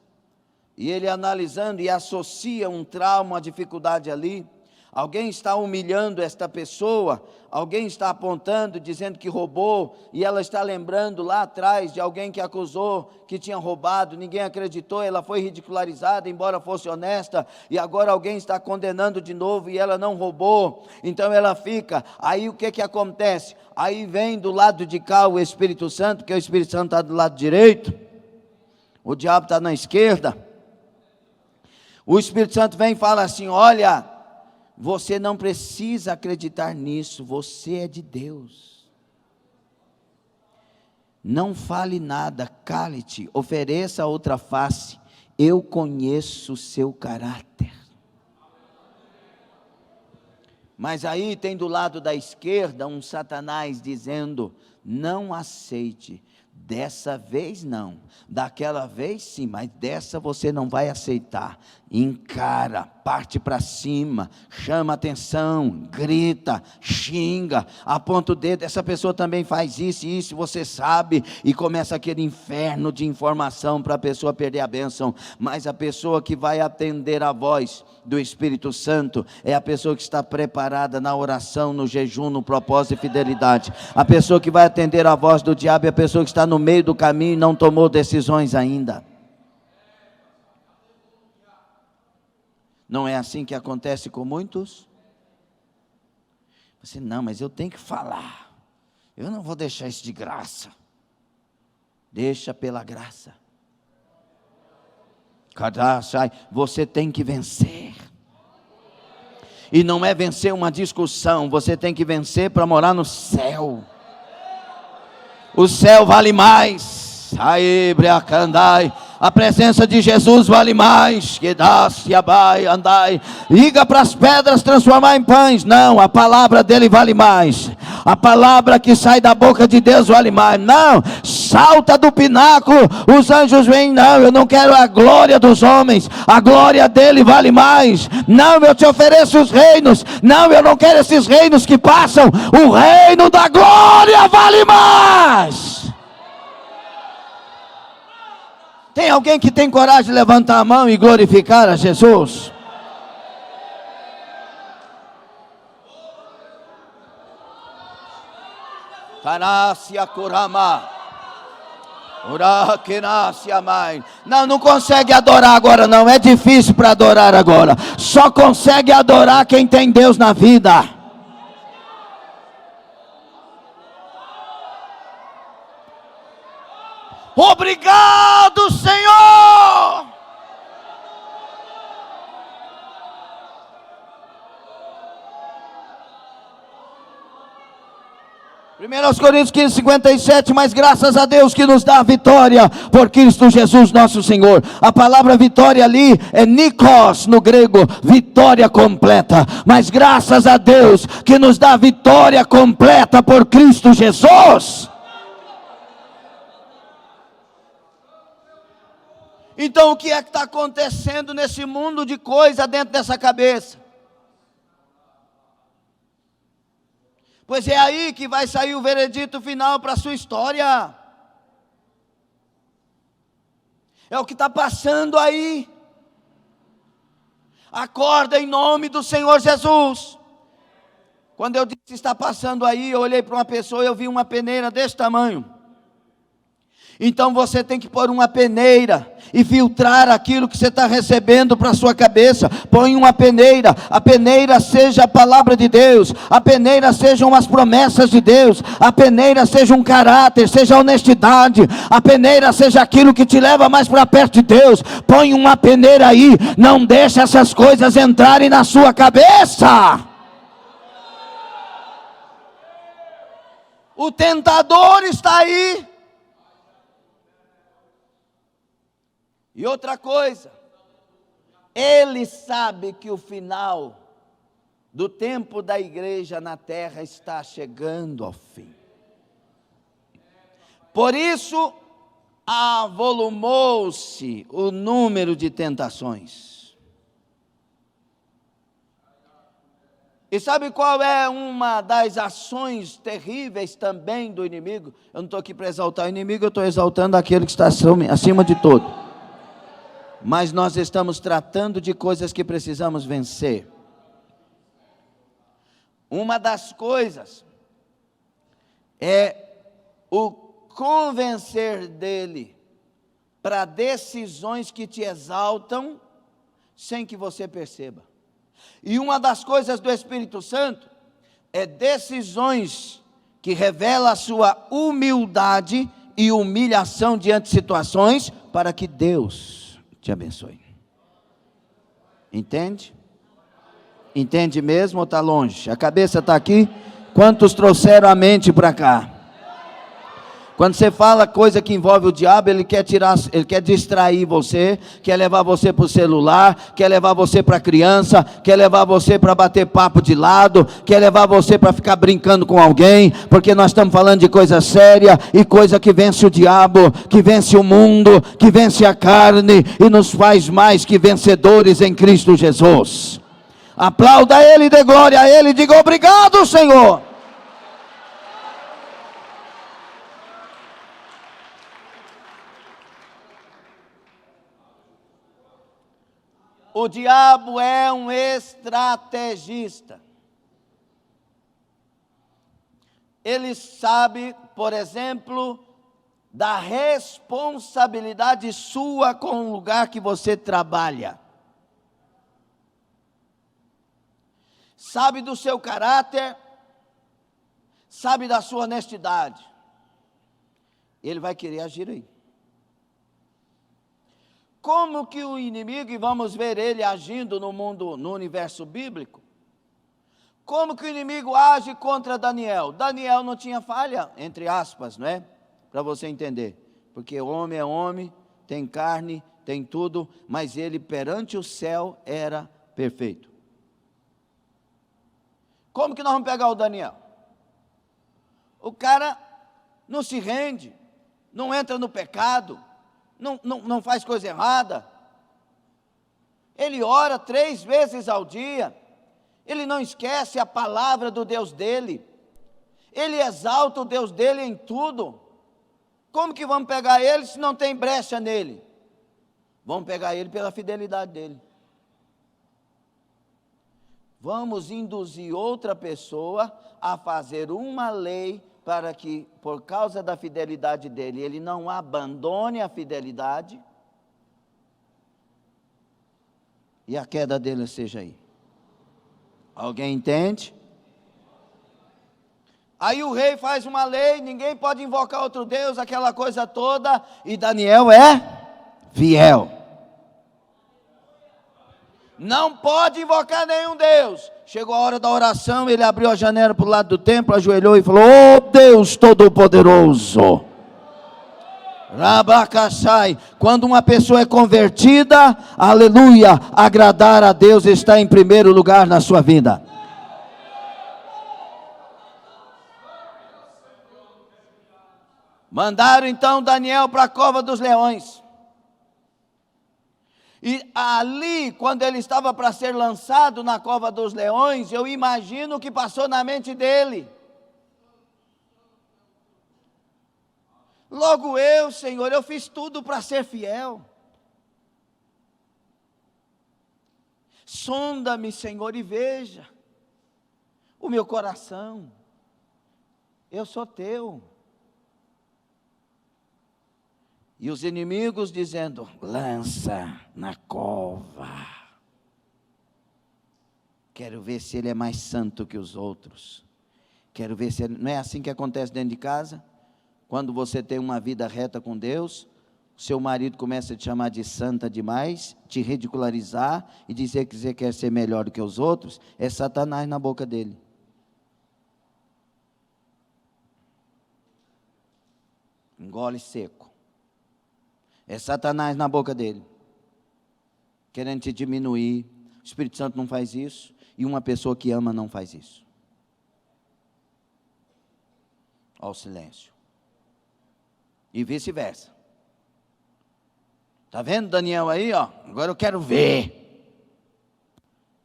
e ele analisando e associa um trauma, uma dificuldade ali? Alguém está humilhando esta pessoa, alguém está apontando, dizendo que roubou, e ela está lembrando lá atrás de alguém que acusou que tinha roubado, ninguém acreditou, ela foi ridicularizada, embora fosse honesta, e agora alguém está condenando de novo e ela não roubou, então ela fica. Aí o que acontece? Aí vem do lado de cá o Espírito Santo, porque o Espírito Santo está do lado direito, o diabo está na esquerda. O Espírito Santo vem e fala assim: olha, você não precisa acreditar nisso, você é de Deus. Não fale nada, cale-te, ofereça a outra face, eu conheço o seu caráter. Mas aí tem do lado da esquerda um Satanás dizendo: não aceite. Dessa vez não, daquela vez sim, mas dessa você não vai aceitar. Encara, parte para cima, chama atenção, grita, xinga, aponta o dedo. Essa pessoa também faz isso e isso, você sabe, e começa aquele inferno de informação para a pessoa perder a bênção. Mas a pessoa que vai atender a voz do Espírito Santo é a pessoa que está preparada na oração, no jejum, no propósito e fidelidade. A pessoa que vai atender a voz do diabo é a pessoa que está no meio do caminho e não tomou decisões ainda. Não é assim que acontece com muitos? Você: não, mas eu tenho que falar, eu não vou deixar isso de graça. Deixa pela graça. Você tem que vencer. E não é vencer uma discussão, você tem que vencer para morar no céu. O céu vale mais. A presença de Jesus vale mais. Que dá-se abai, andai. Liga para as pedras transformar em pães. Não, a palavra dele vale mais. A palavra que sai da boca de Deus vale mais. Não, salta do pináculo, os anjos vêm. Não, eu não quero a glória dos homens, a glória dele vale mais. Não, eu te ofereço os reinos. Não, eu não quero esses reinos que passam. O reino da glória vale mais. Tem alguém que tem coragem de levantar a mão e glorificar a Jesus? Tanácia Kurama. Não consegue adorar agora não, é difícil para adorar agora. Só consegue adorar quem tem Deus na vida. Obrigado, Senhor! 1 Coríntios 15:57, mas graças a Deus que nos dá a vitória por Cristo Jesus nosso Senhor. A palavra vitória ali é nikos no grego, vitória completa. Mas graças a Deus que nos dá a vitória completa por Cristo Jesus. Então o que é que está acontecendo nesse mundo de coisa dentro dessa cabeça? Pois é aí que vai sair o veredito final para a sua história. É o que está passando aí. Acorda em nome do Senhor Jesus. Quando eu disse está passando aí, eu olhei para uma pessoa e eu vi uma peneira desse tamanho. Então você tem que pôr uma peneira e filtrar aquilo que você está recebendo para a sua cabeça. Põe uma peneira, a peneira seja a palavra de Deus, a peneira sejam as promessas de Deus, a peneira seja um caráter, seja a honestidade, a peneira seja aquilo que te leva mais para perto de Deus. Põe uma peneira aí, não deixe essas coisas entrarem na sua cabeça. O tentador está aí. E outra coisa, ele sabe que o final do tempo da igreja na terra está chegando ao fim. Por isso, avolumou-se o número de tentações. E sabe qual é uma das ações terríveis também do inimigo? Eu não estou aqui para exaltar o inimigo, eu estou exaltando aquele que está acima de todo. Mas nós estamos tratando de coisas que precisamos vencer. Uma das coisas é o convencer dele para decisões que te exaltam sem que você perceba. E uma das coisas do Espírito Santo é decisões que revelam a sua humildade e humilhação diante de situações para que Deus te abençoe. Entende? Entende mesmo ou está longe? A cabeça está aqui. Quantos trouxeram a mente para cá? Quando você fala coisa que envolve o diabo, ele quer distrair você, quer levar você para o celular, quer levar você para a criança, quer levar você para bater papo de lado, quer levar você para ficar brincando com alguém, porque nós estamos falando de coisa séria e coisa que vence o diabo, que vence o mundo, que vence a carne e nos faz mais que vencedores em Cristo Jesus. Aplauda Ele, dê glória a Ele, diga obrigado, Senhor. O diabo é um estrategista. Ele sabe, por exemplo, da responsabilidade sua com o lugar que você trabalha. Sabe do seu caráter, sabe da sua honestidade. Ele vai querer agir aí. Como que o inimigo, e vamos ver ele agindo no mundo, no universo bíblico, como que o inimigo age contra Daniel? Daniel não tinha falha, entre aspas, não é? Para você entender, porque homem é homem, tem carne, tem tudo, mas ele perante o céu era perfeito. Como que nós vamos pegar o Daniel? O cara não se rende, não entra no pecado, não faz coisa errada. Ele ora 3 vezes ao dia. Ele não esquece a palavra do Deus dele. Ele exalta o Deus dele em tudo. Como que vamos pegar ele se não tem brecha nele? Vamos pegar ele pela fidelidade dele. Vamos induzir outra pessoa a fazer uma lei para que, por causa da fidelidade dele, ele não abandone a fidelidade e a queda dele seja aí. Alguém entende? Aí o rei faz uma lei, ninguém pode invocar outro Deus, aquela coisa toda, e Daniel é fiel. Não pode invocar nenhum Deus. Chegou a hora da oração, ele abriu a janela para o lado do templo, ajoelhou e falou: "Ó Deus Todo-Poderoso, Rabacassai." Quando uma pessoa é convertida, aleluia, agradar a Deus está em primeiro lugar na sua vida. Mandaram então Daniel para a cova dos leões. E ali, quando ele estava para ser lançado na cova dos leões, eu imagino o que passou na mente dele. Logo eu, Senhor, eu fiz tudo para ser fiel. Sonda-me, Senhor, e veja o meu coração. Eu sou teu. E os inimigos dizendo: lança na cova. Quero ver se ele é mais santo que os outros. Quero ver se ele... Não é assim que acontece dentro de casa? Quando você tem uma vida reta com Deus, seu marido começa a te chamar de santa demais, te ridicularizar e dizer que você quer ser melhor do que os outros, é Satanás na boca dele. Engole seco. É Satanás na boca dele, querendo te diminuir. O Espírito Santo não faz isso, e uma pessoa que ama não faz isso. Ó o silêncio. E vice-versa. Está vendo Daniel aí, ó? Agora eu quero ver.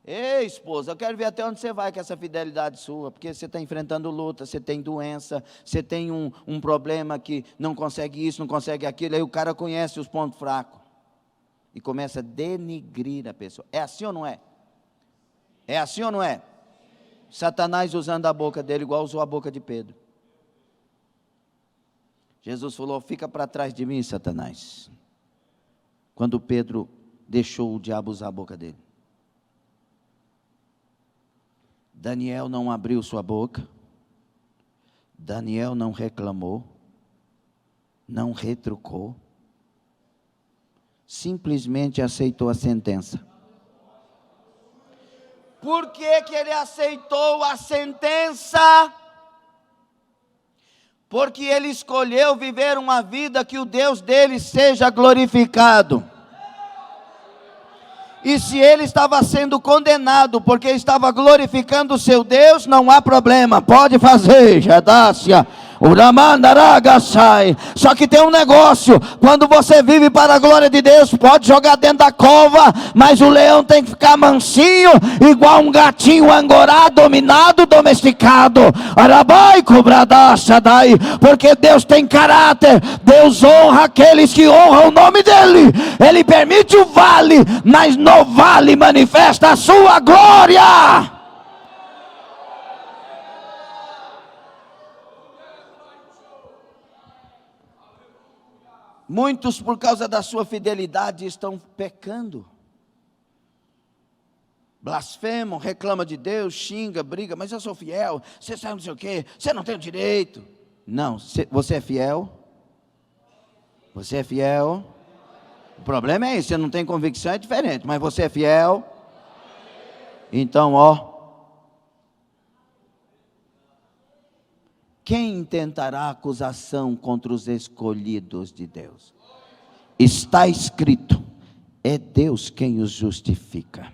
Ei, esposa, eu quero ver até onde você vai com essa fidelidade sua, porque você está enfrentando luta, você tem doença, você tem um problema que não consegue isso, não consegue aquilo, aí o cara conhece os pontos fracos e começa a denigrir a pessoa. É assim ou não é? É assim ou não é? Satanás usando a boca dele igual usou a boca de Pedro. Jesus falou: fica para trás de mim, Satanás. Quando Pedro deixou o diabo usar a boca dele. Daniel não abriu sua boca, Daniel não reclamou, não retrucou, simplesmente aceitou a sentença. Por que que ele aceitou a sentença? Porque ele escolheu viver uma vida que o Deus dele seja glorificado. E se ele estava sendo condenado porque estava glorificando o seu Deus, não há problema, pode fazer, Jadácia, Uramandaragasai. Só que tem um negócio: quando você vive para a glória de Deus, pode jogar dentro da cova, mas o leão tem que ficar mansinho, igual um gatinho angorá, dominado, domesticado. Arabai, Cobradaçadai, porque Deus tem caráter, Deus honra aqueles que honram o nome dEle. Ele permite o vale, mas no vale manifesta a sua glória. Muitos, por causa da sua fidelidade, estão pecando. Blasfemam, reclamam de Deus, xinga, briga, mas eu sou fiel, você sabe não sei o quê, você não tem o direito. Não, você é fiel? Você é fiel? O problema é esse, você não tem convicção, é diferente, mas você é fiel? Então, ó, quem intentará acusação contra os escolhidos de Deus? Está escrito: é Deus quem os justifica.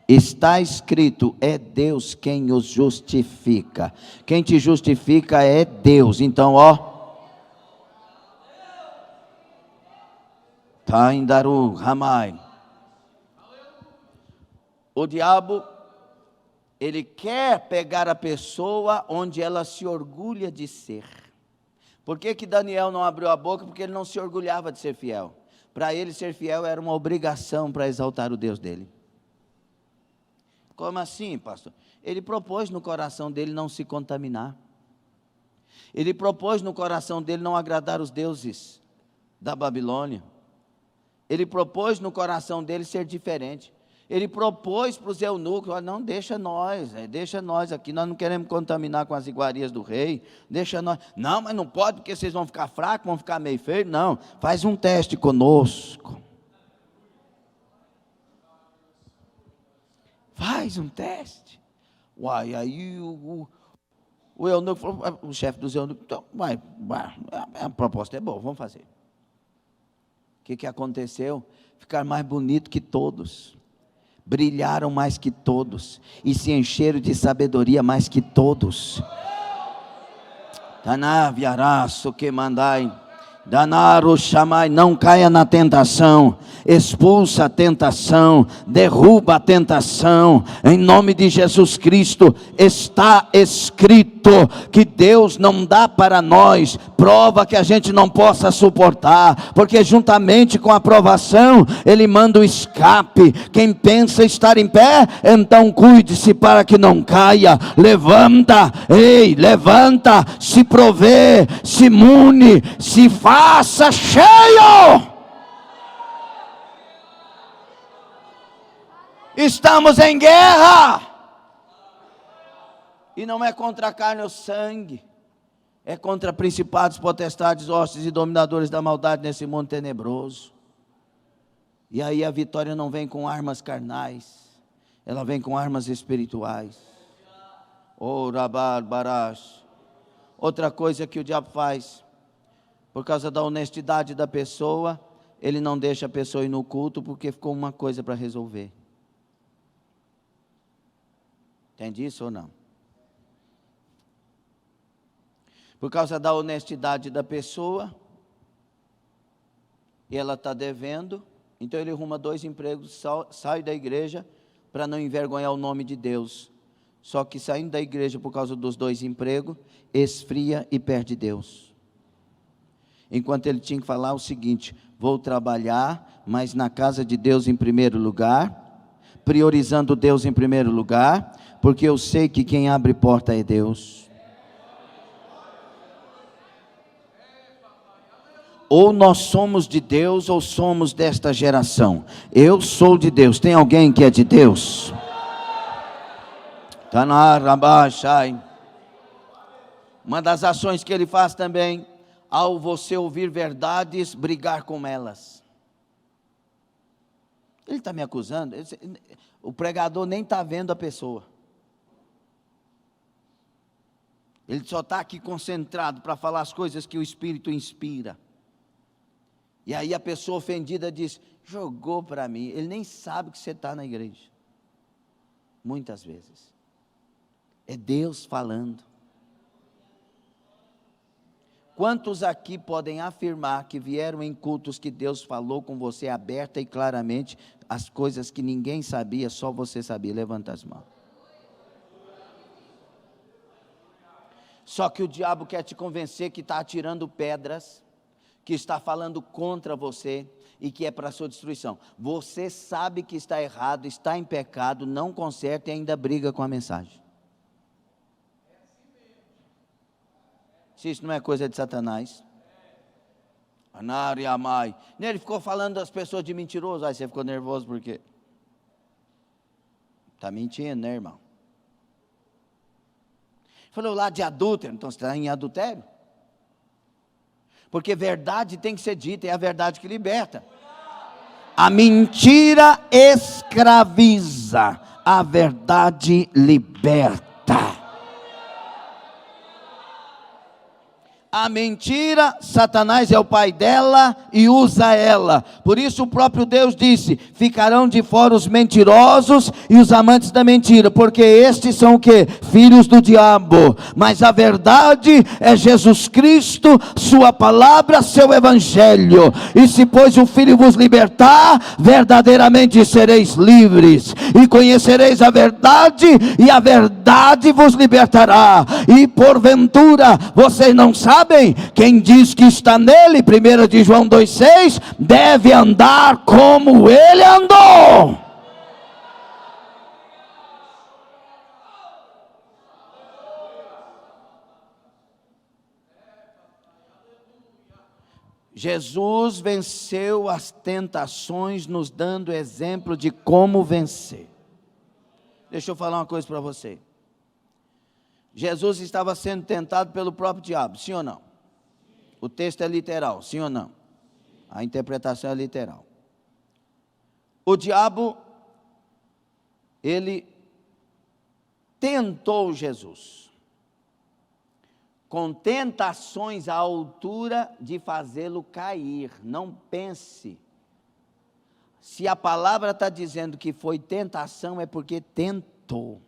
Está escrito: é Deus quem os justifica. Quem te justifica é Deus. Então, ó, Taindaru Ramai. O diabo, ele quer pegar a pessoa onde ela se orgulha de ser. Por que que Daniel não abriu a boca? Porque ele não se orgulhava de ser fiel. Para ele ser fiel era uma obrigação para exaltar o Deus dele. Como assim, pastor? Ele propôs no coração dele não se contaminar. Ele propôs no coração dele não agradar os deuses da Babilônia. Ele propôs no coração dele ser diferente. Ele propôs para os eunucos: olha, não, deixa nós aqui, nós não queremos contaminar com as iguarias do rei, deixa nós. Não, mas não pode, porque vocês vão ficar fracos, vão ficar meio feios. Não, faz um teste conosco. Faz um teste. Uai, aí o eunuco falou, o chefe dos eunucos: então, vai, a proposta é boa, vamos fazer. O que aconteceu? Ficaram mais bonitos que todos, brilharam mais que todos, e se encheram de sabedoria mais que todos. Tanaviaraço que mandai, danaro chamai, não caia na tentação, expulsa a tentação, derruba a tentação, em nome de Jesus Cristo. Está escrito que Deus não dá para nós prova que a gente não possa suportar, porque juntamente com a provação, Ele manda o escape. Quem pensa estar em pé, então cuide-se para que não caia. Levanta, levanta, se provê, se imune, se faça cheio. Estamos em guerra, e não é contra a carne ou sangue, é contra principados, potestades, hostes e dominadores da maldade nesse mundo tenebroso. E aí a vitória não vem com armas carnais, ela vem com armas espirituais. Outra coisa que o diabo faz, por causa da honestidade da pessoa, ele não deixa a pessoa ir no culto, porque ficou uma coisa para resolver. Entende isso ou não? Por causa da honestidade da pessoa, e ela está devendo, então ele arruma 2 empregos, sai da igreja para não envergonhar o nome de Deus. Só que saindo da igreja por causa dos 2 empregos, esfria e perde Deus. Enquanto ele tinha que falar o seguinte: vou trabalhar, mas na casa de Deus em primeiro lugar, priorizando Deus em primeiro lugar, porque eu sei que quem abre porta é Deus. Ou nós somos de Deus, ou somos desta geração. Eu sou de Deus. Tem alguém que é de Deus? Uma das ações que ele faz também, ao você ouvir verdades, brigar com elas. Ele está me acusando? O pregador nem está vendo a pessoa. Ele só está aqui concentrado para falar as coisas que o Espírito inspira. E aí a pessoa ofendida diz: jogou para mim. Ele nem sabe que você está na igreja. Muitas vezes. É Deus falando. Quantos aqui podem afirmar que vieram em cultos que Deus falou com você aberta e claramente, as coisas que ninguém sabia, só você sabia? Levanta as mãos. Só que o diabo quer te convencer que está atirando pedras, que está falando contra você e que é para a sua destruição. Você sabe que está errado, está em pecado, não conserta e ainda briga com a mensagem. Se isso não é coisa de Satanás. Anari amai. Ele ficou falando das pessoas de mentiroso. Aí você ficou nervoso por quê? Está mentindo, né, irmão? Falou lá de adúltero. Então você está em adultério? Porque verdade tem que ser dita, é a verdade que liberta. A mentira escraviza, a verdade liberta. A mentira, Satanás é o pai dela e usa ela. Por isso o próprio Deus disse: ficarão de fora os mentirosos e os amantes da mentira, porque estes são o quê? Filhos do diabo. Mas a verdade é Jesus Cristo, sua palavra, seu evangelho. E se pois o Filho vos libertar, verdadeiramente sereis livres. E conhecereis a verdade, e a verdade vos libertará. E porventura vocês não sabem? Quem diz que está nele, 1 de João 2,6, deve andar como ele andou. Jesus venceu as tentações, nos dando exemplo de como vencer. Deixa eu falar uma coisa para você. Jesus estava sendo tentado pelo próprio diabo, sim ou não? O texto é literal, sim ou não? A interpretação é literal. O diabo, ele tentou Jesus, com tentações à altura de fazê-lo cair. Não pense. Se a palavra está dizendo que foi tentação, é porque tentou.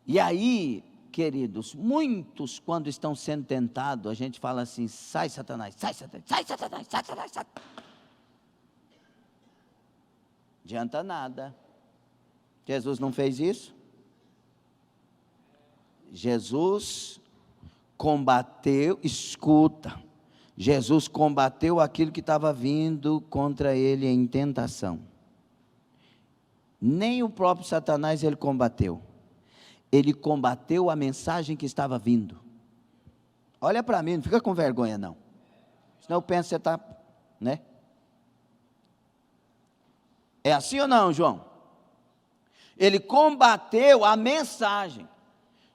E aí, queridos, muitos quando estão sendo tentados, a gente fala assim: sai Satanás, sai Satanás, sai Satanás, sai Satanás, sai. Adianta nada. Jesus não fez isso? Jesus combateu, escuta, Jesus combateu aquilo que estava vindo contra ele em tentação. Nem o próprio Satanás ele combateu. Ele combateu a mensagem que estava vindo. Olha para mim, não fica com vergonha não. Senão eu penso que você está, né? É assim ou não, João? Ele combateu a mensagem.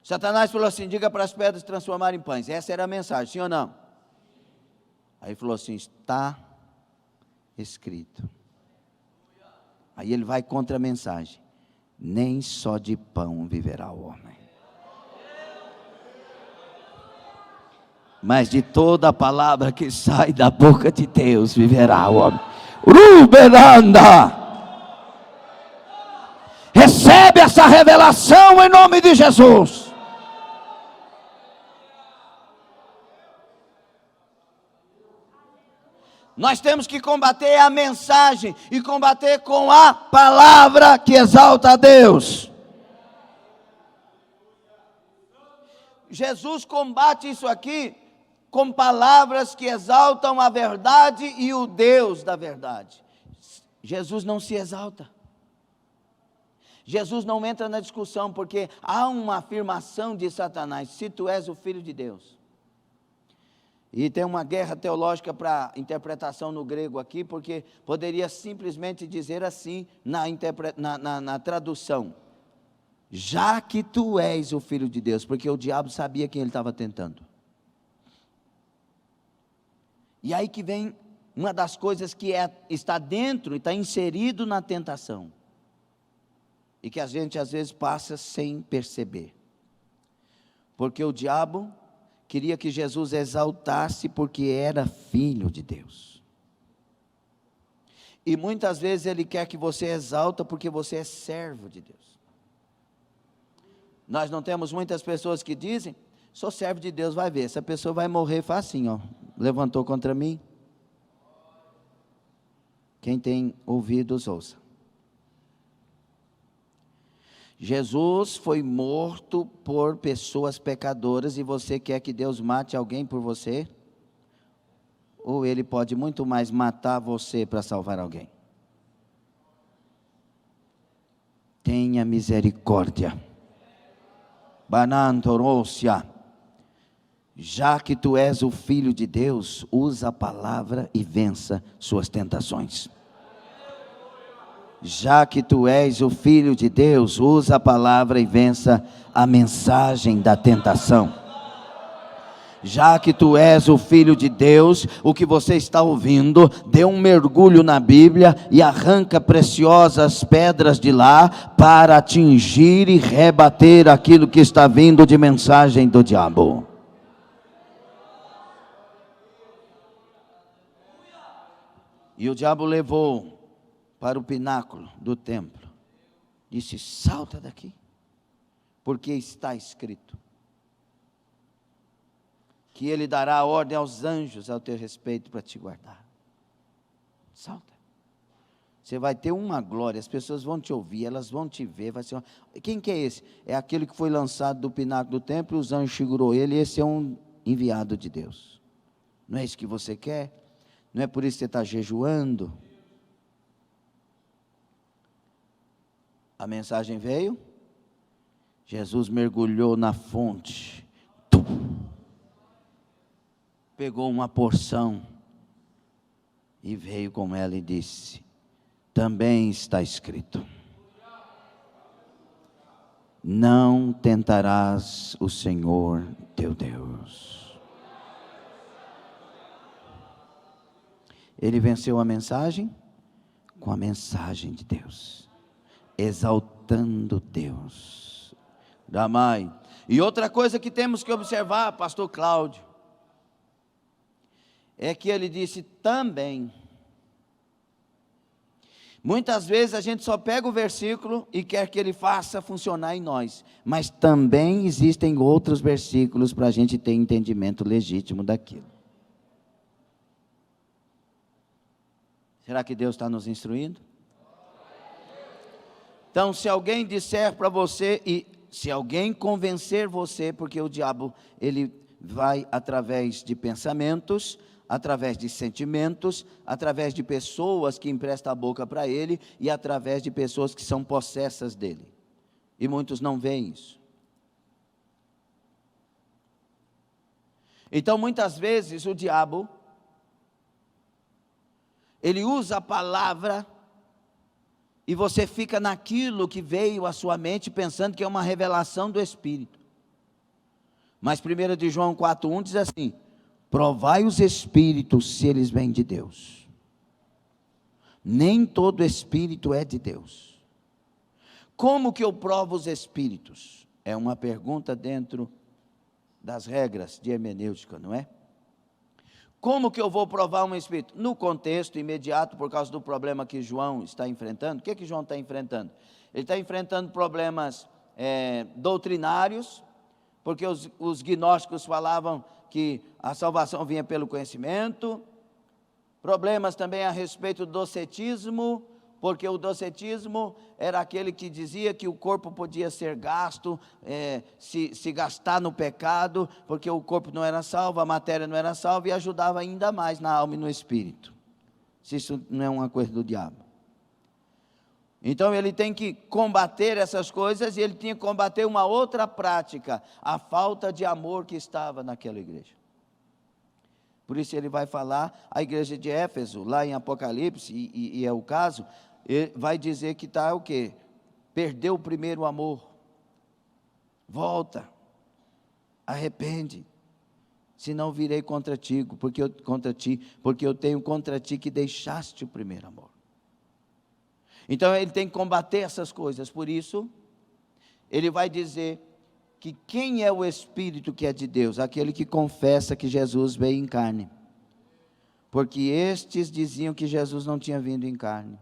Satanás falou assim: diga para as pedras transformarem em pães. Essa era a mensagem, sim ou não? Aí ele falou assim: está escrito. Aí ele vai contra a mensagem: nem só de pão viverá o homem, mas de toda a palavra que sai da boca de Deus viverá o homem. Ruberanda, recebe essa revelação em nome de Jesus. Nós temos que combater a mensagem e combater com a palavra que exalta a Deus. Jesus combate isso aqui com palavras que exaltam a verdade e o Deus da verdade. Jesus não se exalta. Jesus não entra na discussão, porque há uma afirmação de Satanás: se tu és o Filho de Deus. E tem uma guerra teológica para interpretação no grego aqui, porque poderia simplesmente dizer assim na tradução: já que tu és o Filho de Deus, porque o diabo sabia quem ele estava tentando. E aí que vem uma das coisas que está dentro e está inserido na tentação, e que a gente às vezes passa sem perceber, porque o diabo queria que Jesus exaltasse porque era filho de Deus. E muitas vezes ele quer que você exalta porque você é servo de Deus. Nós não temos muitas pessoas que dizem: sou servo de Deus, vai ver, essa pessoa vai morrer facinho, ó, levantou contra mim. Quem tem ouvidos, ouça. Jesus foi morto por pessoas pecadoras, e você quer que Deus mate alguém por você? Ou Ele pode muito mais matar você para salvar alguém? Tenha misericórdia. Banantorócia. Já que tu és o Filho de Deus, usa a palavra e vença suas tentações. Já que tu és o Filho de Deus, usa a palavra e vença a mensagem da tentação. Já que tu és o Filho de Deus, o que você está ouvindo, dê um mergulho na Bíblia e arranca preciosas pedras de lá, para atingir e rebater aquilo que está vindo de mensagem do diabo. E o diabo levou para o pináculo do templo, disse: salta daqui, porque está escrito que ele dará ordem aos anjos ao teu respeito para te guardar. Salta, você vai ter uma glória, as pessoas vão te ouvir, elas vão te ver, vai ser uma... Quem que é esse? É aquele que foi lançado do pináculo do templo, e os anjos segurou ele, e esse é um enviado de Deus. Não é isso que você quer? Não é por isso que você está jejuando? A mensagem veio, Jesus mergulhou na fonte, pegou uma porção e veio com ela e disse: também está escrito: não tentarás o Senhor teu Deus. Ele venceu a mensagem com a mensagem de Deus, exaltando Deus. Damai. E outra coisa que temos que observar, pastor Cláudio, é que ele disse também. Muitas vezes a gente só pega o versículo e quer que ele faça funcionar em nós, mas também existem outros versículos para a gente ter entendimento legítimo daquilo. Será que Deus está nos instruindo? Então, se alguém disser para você, e se alguém convencer você, porque o diabo, ele vai através de pensamentos, através de sentimentos, através de pessoas que emprestam a boca para ele, e através de pessoas que são possessas dele, e muitos não veem isso. Então, muitas vezes o diabo, ele usa a palavra, e você fica naquilo que veio à sua mente, pensando que é uma revelação do Espírito. Mas 1 de João 4,1 diz assim: provai os espíritos se eles vêm de Deus. Nem todo espírito é de Deus. Como que eu provo os espíritos? É uma pergunta dentro das regras de hermenêutica, não é? Como que eu vou provar um espírito? No contexto imediato, por causa do problema que João está enfrentando. O que João está enfrentando? Ele está enfrentando problemas doutrinários, porque os gnósticos falavam que a salvação vinha pelo conhecimento. Problemas também a respeito do docetismo, porque o docetismo era aquele que dizia que o corpo podia ser gasto, se gastar no pecado, porque o corpo não era salvo, a matéria não era salva, e ajudava ainda mais na alma e no espírito. Se isso não é uma coisa do diabo. Então ele tem que combater essas coisas, e ele tinha que combater uma outra prática, a falta de amor que estava naquela igreja. Por isso ele vai falar, a igreja de Éfeso, lá em Apocalipse, e é o caso, ele vai dizer que está o quê? Perdeu o primeiro amor. Volta, arrepende, senão virei contra ti, porque eu tenho contra ti que deixaste o primeiro amor. Então ele tem que combater essas coisas. Por isso ele vai dizer que quem é o Espírito que é de Deus? Aquele que confessa que Jesus veio em carne, porque estes diziam que Jesus não tinha vindo em carne.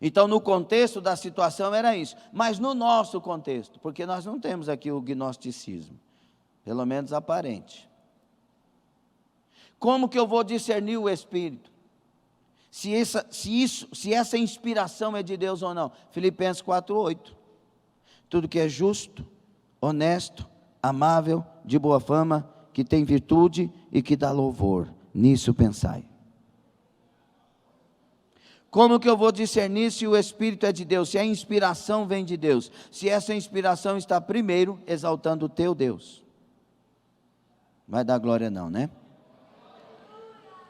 Então no contexto da situação era isso, mas no nosso contexto, porque nós não temos aqui o gnosticismo, pelo menos aparente. Como que eu vou discernir o Espírito? Se essa inspiração é de Deus ou não? Filipenses 4,8. Tudo que é justo, honesto, amável, de boa fama, que tem virtude e que dá louvor, nisso pensai. Como que eu vou discernir se o Espírito é de Deus, se a inspiração vem de Deus? Se essa inspiração está primeiro exaltando o teu Deus. Vai dar glória não, né?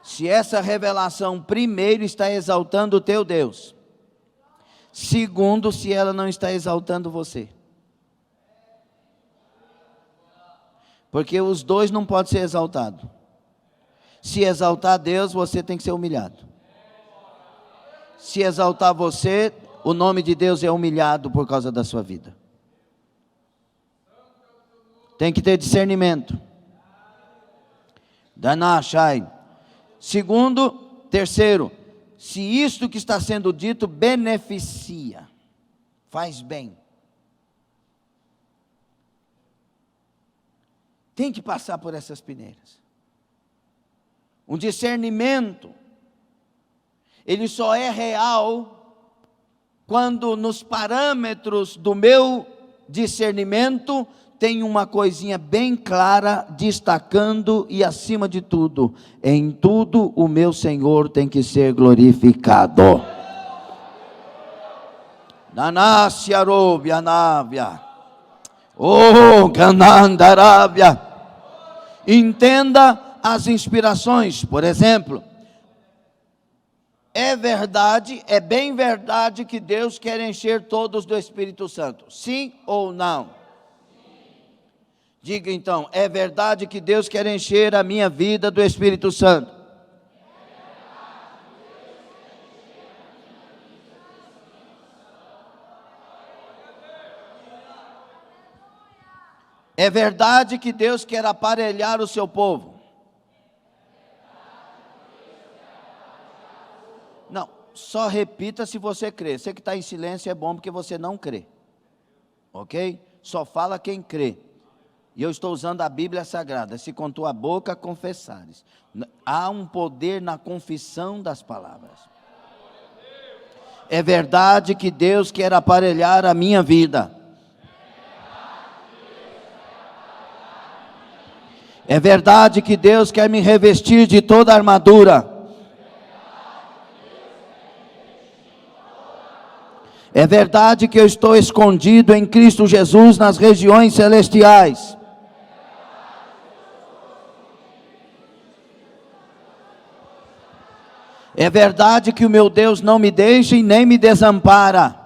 Se essa revelação primeiro está exaltando o teu Deus. Segundo, se ela não está exaltando você. Porque os dois não podem ser exaltados. Se exaltar Deus, você tem que ser humilhado. Se exaltar você, o nome de Deus é humilhado por causa da sua vida. Tem que ter discernimento. Danachai. Segundo, terceiro, se isto que está sendo dito beneficia, faz bem. Tem que passar por essas peneiras. Um discernimento, ele só é real quando nos parâmetros do meu discernimento tem uma coisinha bem clara, destacando, e acima de tudo, em tudo o meu Senhor tem que ser glorificado. Nanasiarobia návia. Oh, Ganandarábia. Entenda as inspirações. Por exemplo, é verdade, é bem verdade que Deus quer encher todos do Espírito Santo. Sim ou não? Diga então, é verdade que Deus quer encher a minha vida do Espírito Santo? É verdade que Deus quer aparelhar o seu povo? Não, só repita se você crê. Você que está em silêncio é bom porque você não crê. Ok? Só fala quem crê. E eu estou usando a Bíblia Sagrada. Se com tua boca confessares. Há um poder na confissão das palavras. É verdade que Deus quer aparelhar a minha vida. É verdade que Deus quer me revestir de toda a armadura. É verdade que eu estou escondido em Cristo Jesus nas regiões celestiais. É verdade que o meu Deus não me deixa e nem me desampara.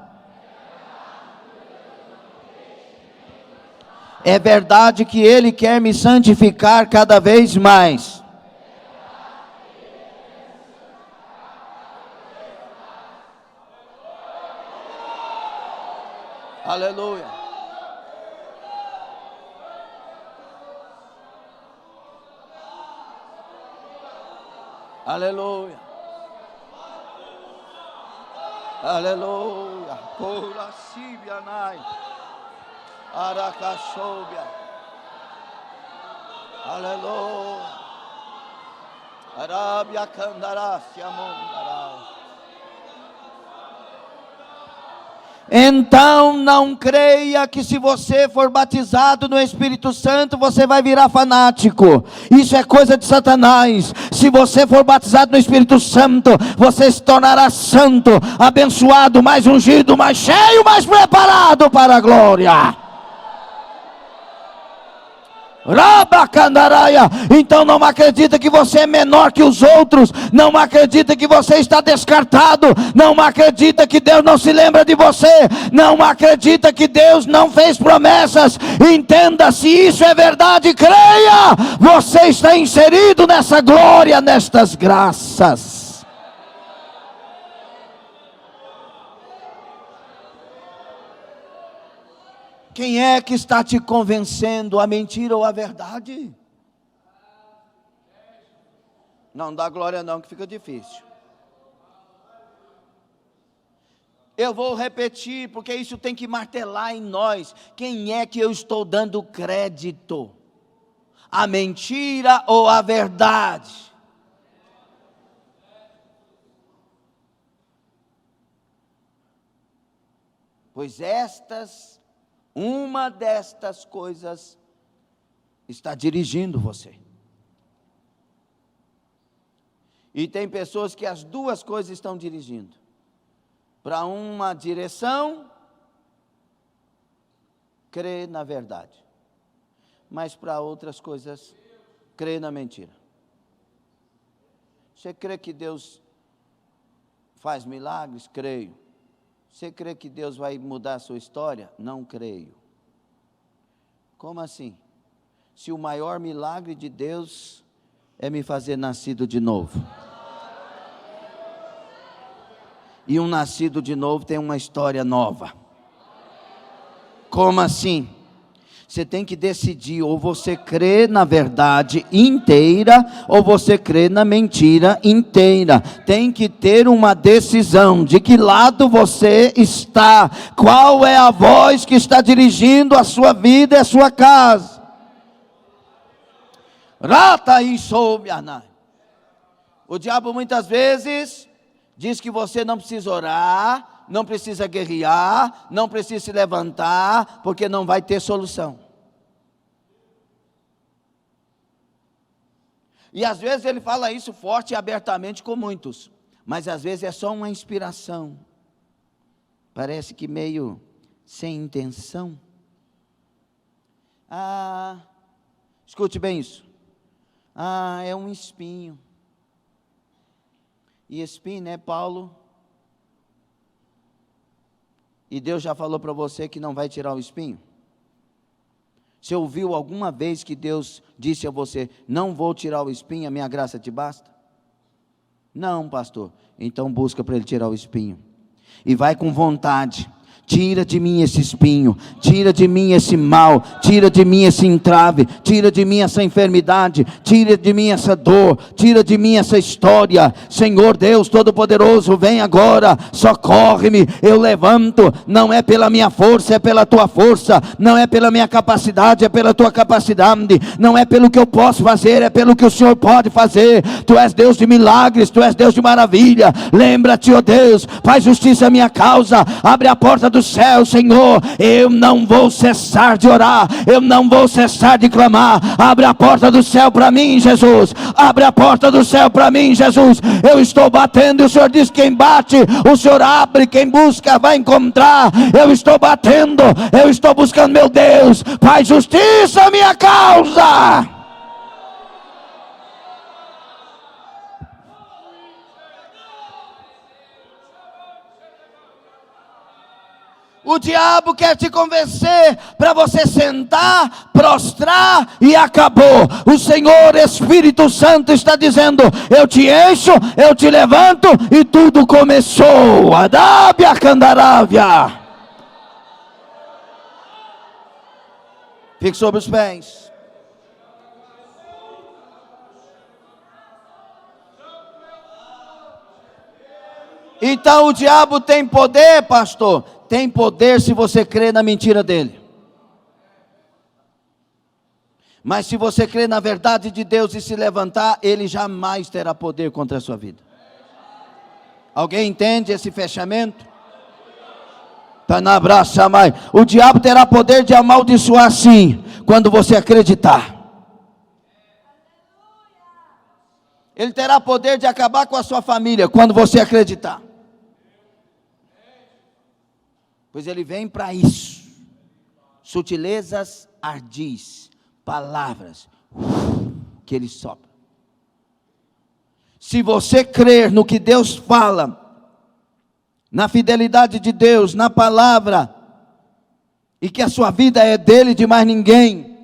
É verdade que Ele quer me santificar cada vez mais. Aleluia. Aleluia. Aleluia. Pura Sibianai. Aracachobia. Aleluia. Arábia Candarácia Mondarai. Então não creia que se você for batizado no Espírito Santo, você vai virar fanático. Isso é coisa de Satanás. Se você for batizado no Espírito Santo, você se tornará santo, abençoado, mais ungido, mais cheio, mais preparado para a glória. Rabacandaraia. Então não acredita que você é menor que os outros, não acredita que você está descartado, não acredita que Deus não se lembra de você, não acredita que Deus não fez promessas. Entenda, se isso é verdade, creia, você está inserido nessa glória, nestas graças. Quem é que está te convencendo, a mentira ou a verdade? Não dá glória não, que fica difícil. Eu vou repetir, porque isso tem que martelar em nós. Quem é que eu estou dando crédito? A mentira ou a verdade? Pois uma destas coisas está dirigindo você. E tem pessoas que as duas coisas estão dirigindo. Para uma direção, crê na verdade. Mas para outras coisas, crê na mentira. Você crê que Deus faz milagres? Creio. Você crê que Deus vai mudar a sua história? Não creio. Como assim? Se o maior milagre de Deus é me fazer nascido de novo. E um nascido de novo tem uma história nova. Como assim? Você tem que decidir, ou você crê na verdade inteira, ou você crê na mentira inteira. Tem que ter uma decisão, de que lado você está, qual é a voz que está dirigindo a sua vida e a sua casa. Rata e soube. O diabo muitas vezes diz que você não precisa orar, não precisa guerrear, não precisa se levantar, porque não vai ter solução. E às vezes ele fala isso forte e abertamente com muitos, mas às vezes é só uma inspiração, parece que meio sem intenção. Escute bem isso. Ah, é um espinho. E espinho, né, Paulo? E Deus já falou para você que não vai tirar o espinho? Você ouviu alguma vez que Deus disse a você: não vou tirar o espinho, a minha graça te basta? Não, pastor. Então busca para Ele tirar o espinho. E vai com vontade. Tira de mim esse espinho, tira de mim esse mal, tira de mim esse entrave, tira de mim essa enfermidade, tira de mim essa dor, tira de mim essa história. Senhor Deus Todo-Poderoso, vem agora, socorre-me, eu levanto, não é pela minha força, é pela tua força, não é pela minha capacidade, é pela tua capacidade, não é pelo que eu posso fazer, é pelo que o Senhor pode fazer. Tu és Deus de milagres, tu és Deus de maravilha. Lembra-te, ó Deus, faz justiça à minha causa, abre a porta do céu, Senhor. Eu não vou cessar de orar, eu não vou cessar de clamar. Abre a porta do céu para mim, Jesus. Abre a porta do céu para mim, Jesus. Eu estou batendo, e o Senhor diz: quem bate, o Senhor abre, quem busca vai encontrar. Eu estou batendo, eu estou buscando, meu Deus, faz justiça à minha causa. O diabo quer te convencer para você sentar, prostrar e acabou. O Senhor Espírito Santo está dizendo: eu te encho, eu te levanto e tudo começou. Adábia candarávia. Fique sobre os pés. Então o diabo tem poder, pastor? Tem poder se você crê na mentira dele. Mas se você crê na verdade de Deus e se levantar, ele jamais terá poder contra a sua vida. Alguém entende esse fechamento? O diabo terá poder de amaldiçoar sim, quando você acreditar. Ele terá poder de acabar com a sua família, quando você acreditar. Pois ele vem para isso. Sutilezas ardis, palavras que ele sopra. Se você crer no que Deus fala, na fidelidade de Deus, na palavra, e que a sua vida é dele, de mais ninguém,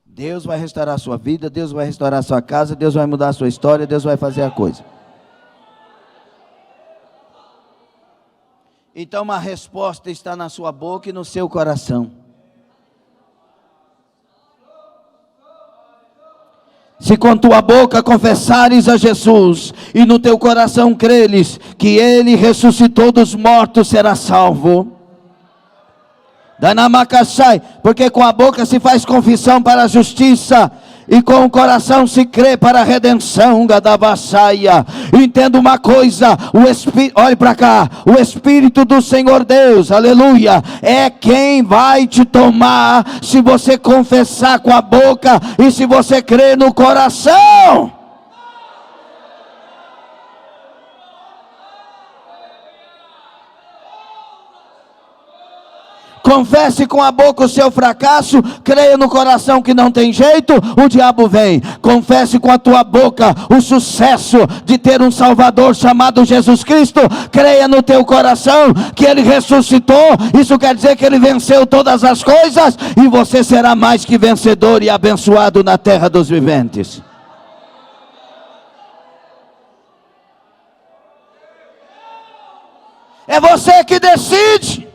Deus vai restaurar a sua vida, Deus vai restaurar a sua casa, Deus vai mudar a sua história, Deus vai fazer a coisa. Então a resposta está na sua boca e no seu coração. Se com tua boca confessares a Jesus e no teu coração creres que Ele ressuscitou dos mortos, será salvo. Porque com a boca se faz confissão para a justiça e com o coração se crê para a redenção. Gadabassaia. Entenda uma coisa, olhe para cá, o Espírito do Senhor Deus, aleluia, é quem vai te tomar, se você confessar com a boca e se você crer no coração. Confesse com a boca o seu fracasso, creia no coração que não tem jeito, o diabo vem. Confesse com a tua boca o sucesso de ter um Salvador chamado Jesus Cristo, creia no teu coração que Ele ressuscitou, isso quer dizer que Ele venceu todas as coisas, e você será mais que vencedor e abençoado na terra dos viventes. É você que decide.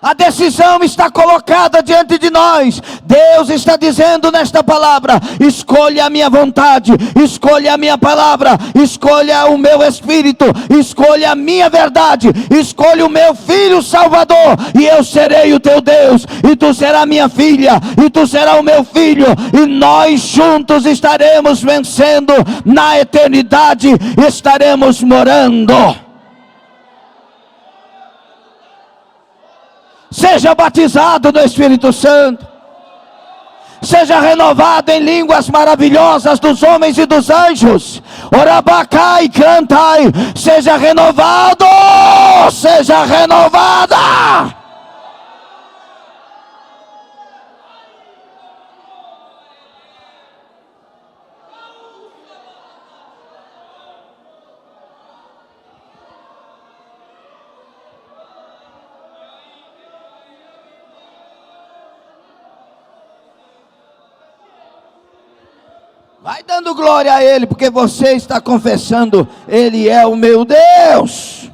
A decisão está colocada diante de nós. Deus está dizendo nesta palavra: escolha a minha vontade, escolha a minha palavra, escolha o meu espírito, escolha a minha verdade, escolha o meu filho Salvador, e eu serei o teu Deus, e tu serás minha filha, e tu serás o meu filho, e nós juntos estaremos vencendo na eternidade, estaremos morando. Seja batizado no Espírito Santo. Seja renovado em línguas maravilhosas dos homens e dos anjos. Orabacai, cantai. Seja renovado. Seja renovada. Vai dando glória a Ele, porque você está confessando: Ele é o meu Deus.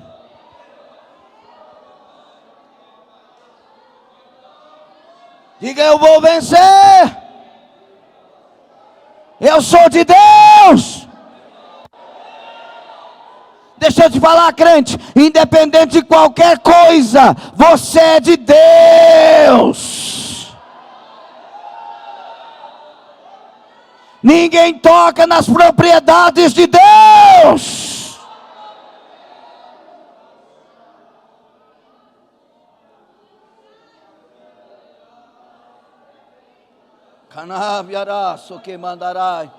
Diga: eu vou vencer. Eu sou de Deus. Deixa eu te falar, crente, independente de qualquer coisa, você é de Deus. Ninguém toca nas propriedades de Deus. Canaviaraço que mandarai.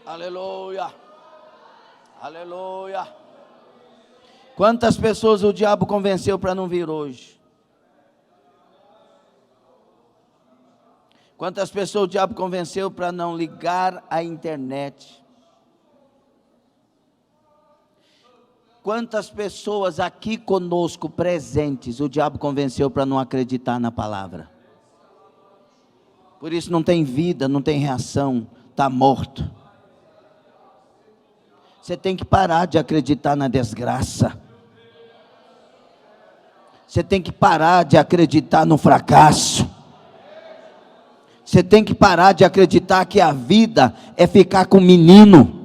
Aleluia, aleluia. Quantas pessoas o diabo convenceu para não vir hoje? Quantas pessoas o diabo convenceu para não ligar a internet? Quantas pessoas aqui conosco presentes o diabo convenceu para não acreditar na palavra? Por isso não tem vida, não tem reação, está morto. Você tem que parar de acreditar na desgraça. Você tem que parar de acreditar no fracasso. Você tem que parar de acreditar que a vida é ficar com menino.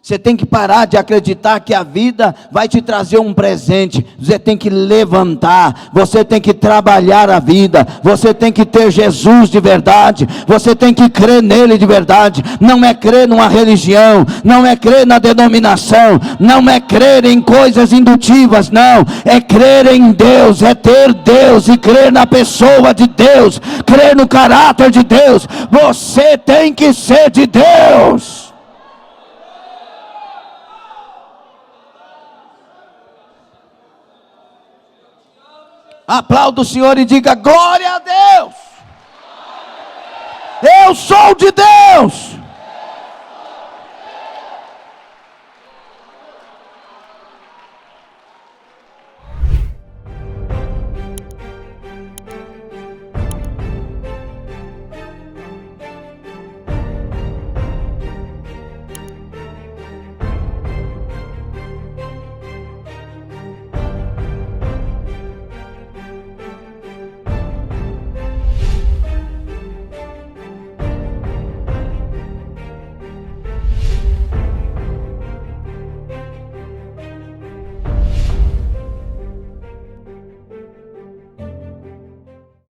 Você tem que parar de acreditar que a vida vai te trazer um presente. Você tem que levantar, você tem que trabalhar a vida, você tem que ter Jesus de verdade, você tem que crer nele de verdade. Não é crer numa religião, não é crer na denominação, não é crer em coisas indutivas, não. É crer em Deus, é ter Deus e crer na pessoa de Deus, crer no caráter de Deus. Você tem que ser de Deus. Aplauda o Senhor e diga: glória a Deus. Eu sou de Deus.